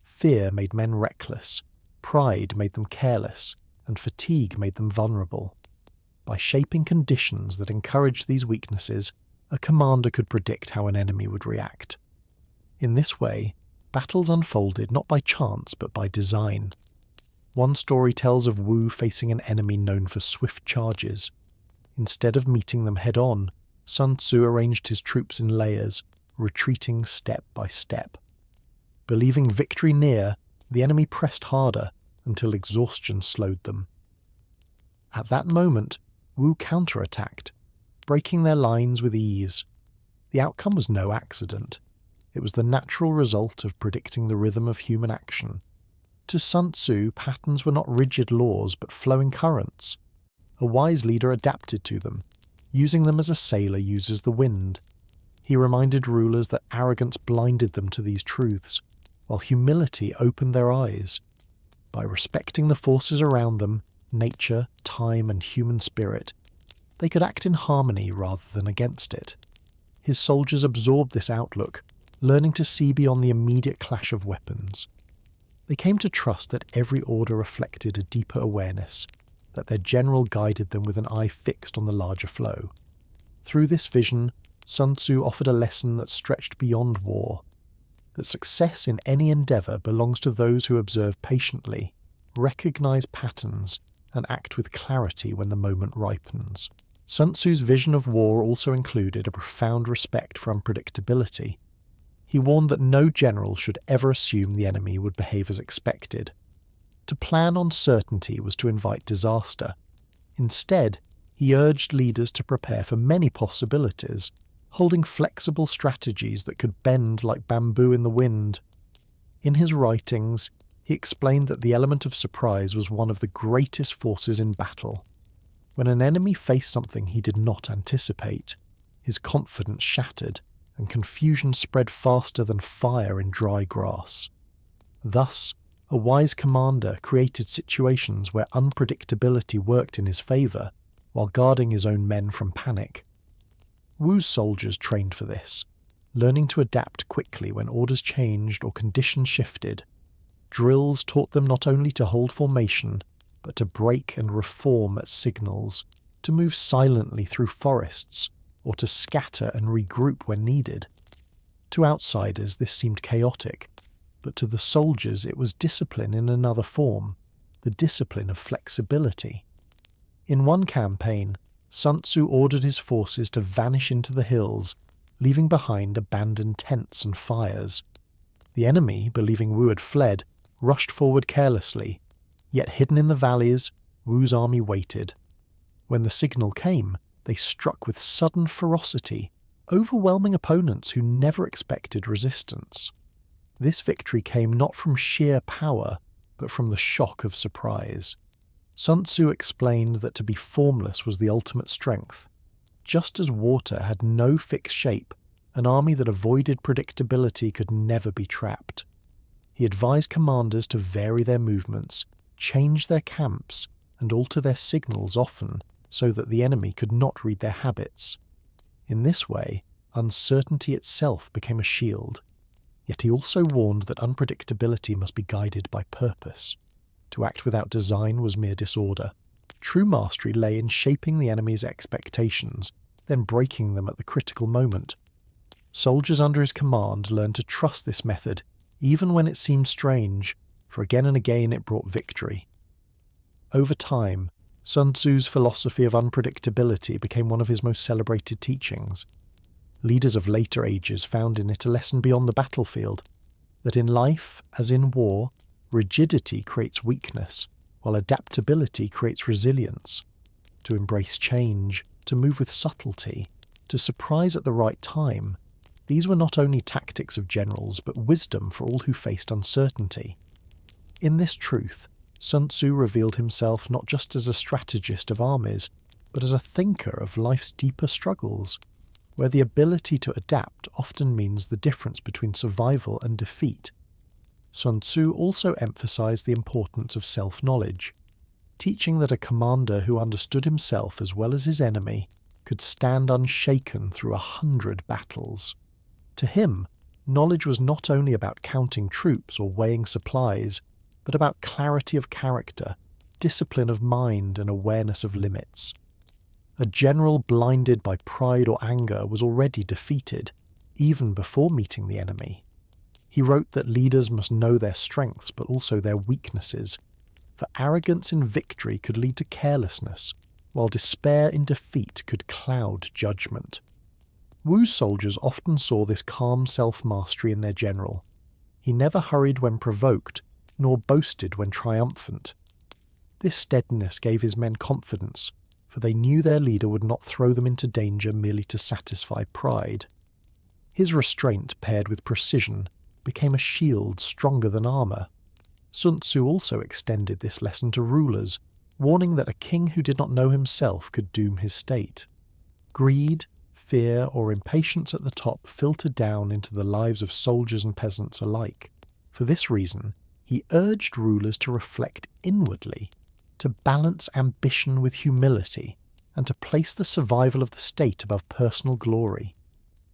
Fear made men reckless, pride made them careless, and fatigue made them vulnerable. By shaping conditions that encouraged these weaknesses, a commander could predict how an enemy would react. In this way, battles unfolded not by chance but by design. One story tells of Wu facing an enemy known for swift charges. Instead of meeting them head-on, Sun Tzu arranged his troops in layers, retreating step by step. Believing victory near, the enemy pressed harder until exhaustion slowed them. At that moment, Wu counterattacked, breaking their lines with ease. The outcome was no accident. It was the natural result of predicting the rhythm of human action. To Sun Tzu, patterns were not rigid laws but flowing currents. A wise leader adapted to them, using them as a sailor uses the wind. He reminded rulers that arrogance blinded them to these truths, while humility opened their eyes. By respecting the forces around them, nature, time, and human spirit, they could act in harmony rather than against it. His soldiers absorbed this outlook, learning to see beyond the immediate clash of weapons. They came to trust that every order reflected a deeper awareness, that their general guided them with an eye fixed on the larger flow. Through this vision, Sun Tzu offered a lesson that stretched beyond war, that success in any endeavour belongs to those who observe patiently, recognise patterns, and act with clarity when the moment ripens. Sun Tzu's vision of war also included a profound respect for unpredictability. He warned that no general should ever assume the enemy would behave as expected. To plan on certainty was to invite disaster. Instead, he urged leaders to prepare for many possibilities, holding flexible strategies that could bend like bamboo in the wind. In his writings, he explained that the element of surprise was one of the greatest forces in battle. When an enemy faced something he did not anticipate, his confidence shattered, and confusion spread faster than fire in dry grass. Thus, a wise commander created situations where unpredictability worked in his favour, while guarding his own men from panic. Wu's soldiers trained for this, learning to adapt quickly when orders changed or conditions shifted. Drills taught them not only to hold formation, but to break and reform at signals, to move silently through forests, or to scatter and regroup when needed. To outsiders this seemed chaotic, but to the soldiers it was discipline in another form, the discipline of flexibility. In one campaign, Sun Tzu ordered his forces to vanish into the hills, leaving behind abandoned tents and fires. The enemy, believing Wu had fled, rushed forward carelessly, yet hidden in the valleys, Wu's army waited. When the signal came, they struck with sudden ferocity, overwhelming opponents who never expected resistance. This victory came not from sheer power, but from the shock of surprise. Sun Tzu explained that to be formless was the ultimate strength. Just as water had no fixed shape, an army that avoided predictability could never be trapped. He advised commanders to vary their movements, change their camps, and alter their signals often so that the enemy could not read their habits. In this way, uncertainty itself became a shield. Yet he also warned that unpredictability must be guided by purpose. To act without design was mere disorder. True mastery lay in shaping the enemy's expectations, then breaking them at the critical moment. Soldiers under his command learned to trust this method, even when it seemed strange, for again and again it brought victory. Over time, Sun Tzu's philosophy of unpredictability became one of his most celebrated teachings. Leaders of later ages found in it a lesson beyond the battlefield, that in life, as in war, rigidity creates weakness, while adaptability creates resilience. To embrace change, to move with subtlety, to surprise at the right time, these were not only tactics of generals, but wisdom for all who faced uncertainty. In this truth, Sun Tzu revealed himself not just as a strategist of armies, but as a thinker of life's deeper struggles, where the ability to adapt often means the difference between survival and defeat. Sun Tzu also emphasized the importance of self-knowledge, teaching that a commander who understood himself as well as his enemy could stand unshaken through 100 battles. To him, knowledge was not only about counting troops or weighing supplies, but about clarity of character, discipline of mind, and awareness of limits. A general blinded by pride or anger was already defeated, even before meeting the enemy. He wrote that leaders must know their strengths but also their weaknesses, for arrogance in victory could lead to carelessness, while despair in defeat could cloud judgment. Wu's soldiers often saw this calm self-mastery in their general. He never hurried when provoked, nor boasted when triumphant. This steadiness gave his men confidence, for they knew their leader would not throw them into danger merely to satisfy pride. His restraint, paired with precision, became a shield stronger than armour. Sun Tzu also extended this lesson to rulers, warning that a king who did not know himself could doom his state. Greed, fear, or impatience at the top filtered down into the lives of soldiers and peasants alike. For this reason, he urged rulers to reflect inwardly, to balance ambition with humility, and to place the survival of the state above personal glory.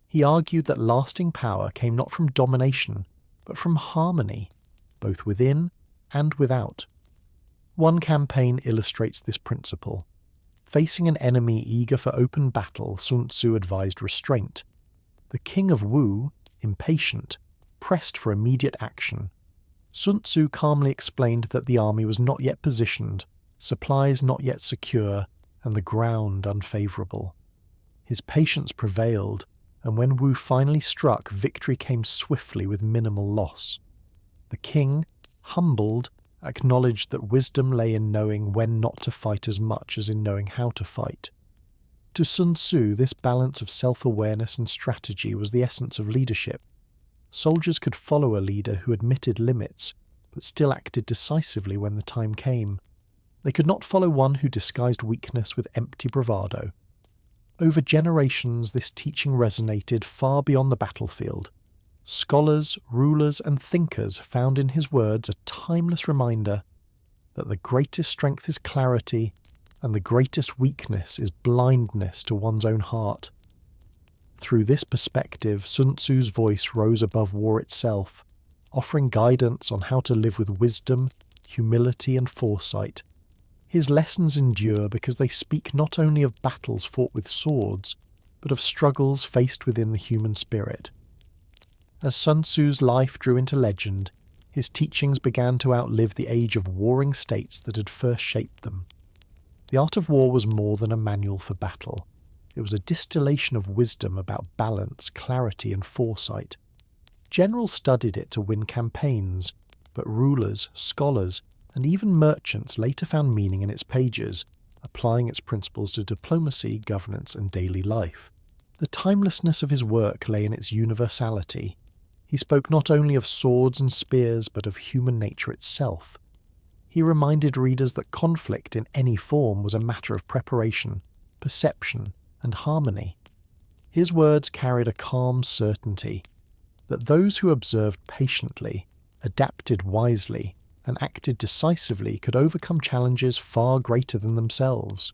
He argued that lasting power came not from domination, but from harmony, both within and without. One campaign illustrates this principle. Facing an enemy eager for open battle, Sun Tzu advised restraint. The king of Wu, impatient, pressed for immediate action. Sun Tzu calmly explained that the army was not yet positioned, supplies not yet secure, and the ground unfavourable. His patience prevailed, and when Wu finally struck, victory came swiftly with minimal loss. The king, humbled, acknowledged that wisdom lay in knowing when not to fight as much as in knowing how to fight. To Sun Tzu, this balance of self-awareness and strategy was the essence of leadership. Soldiers could follow a leader who admitted limits, but still acted decisively when the time came. They could not follow one who disguised weakness with empty bravado. Over generations, this teaching resonated far beyond the battlefield. Scholars, rulers, and thinkers found in his words a timeless reminder that the greatest strength is clarity, and the greatest weakness is blindness to one's own heart. Through this perspective, Sun Tzu's voice rose above war itself, offering guidance on how to live with wisdom, humility, and foresight. His lessons endure because they speak not only of battles fought with swords, but of struggles faced within the human spirit. As Sun Tzu's life drew into legend, his teachings began to outlive the age of warring states that had first shaped them. The art of war was more than a manual for battle. It was a distillation of wisdom about balance, clarity, and foresight. Generals studied it to win campaigns, but rulers, scholars, and even merchants later found meaning in its pages, applying its principles to diplomacy, governance, and daily life. The timelessness of his work lay in its universality. He spoke not only of swords and spears, but of human nature itself. He reminded readers that conflict in any form was a matter of preparation, perception, and harmony. His words carried a calm certainty that those who observed patiently, adapted wisely, and acted decisively could overcome challenges far greater than themselves.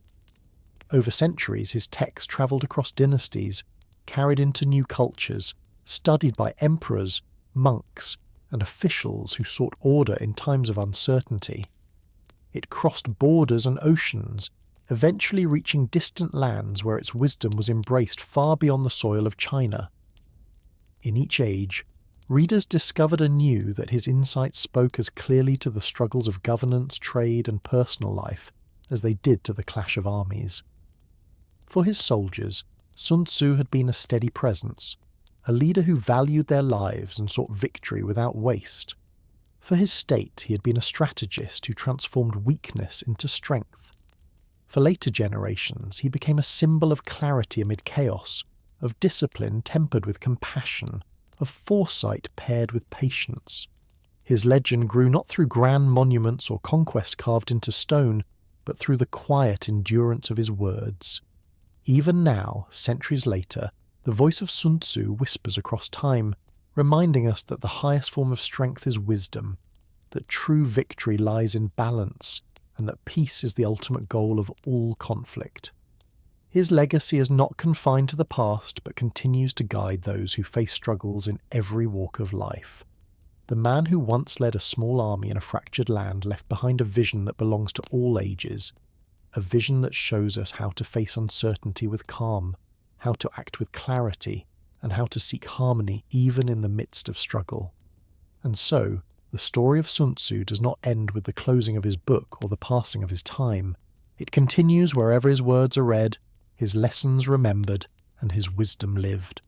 Over centuries, his texts travelled across dynasties, carried into new cultures, studied by emperors, monks, and officials who sought order in times of uncertainty. It crossed borders and oceans, eventually reaching distant lands where its wisdom was embraced far beyond the soil of China. In each age, readers discovered anew that his insights spoke as clearly to the struggles of governance, trade, and personal life as they did to the clash of armies. For his soldiers, Sun Tzu had been a steady presence, a leader who valued their lives and sought victory without waste. For his state, he had been a strategist who transformed weakness into strength. For later generations, he became a symbol of clarity amid chaos, of discipline tempered with compassion, of foresight paired with patience. His legend grew not through grand monuments or conquest carved into stone, but through the quiet endurance of his words. Even now, centuries later, the voice of Sun Tzu whispers across time, reminding us that the highest form of strength is wisdom, that true victory lies in balance, and that peace is the ultimate goal of all conflict. His legacy is not confined to the past, but continues to guide those who face struggles in every walk of life. The man who once led a small army in a fractured land left behind a vision that belongs to all ages, a vision that shows us how to face uncertainty with calm, how to act with clarity, and how to seek harmony even in the midst of struggle. And so, the story of Sun Tzu does not end with the closing of his book or the passing of his time. It continues wherever his words are read, his lessons remembered, and his wisdom lived.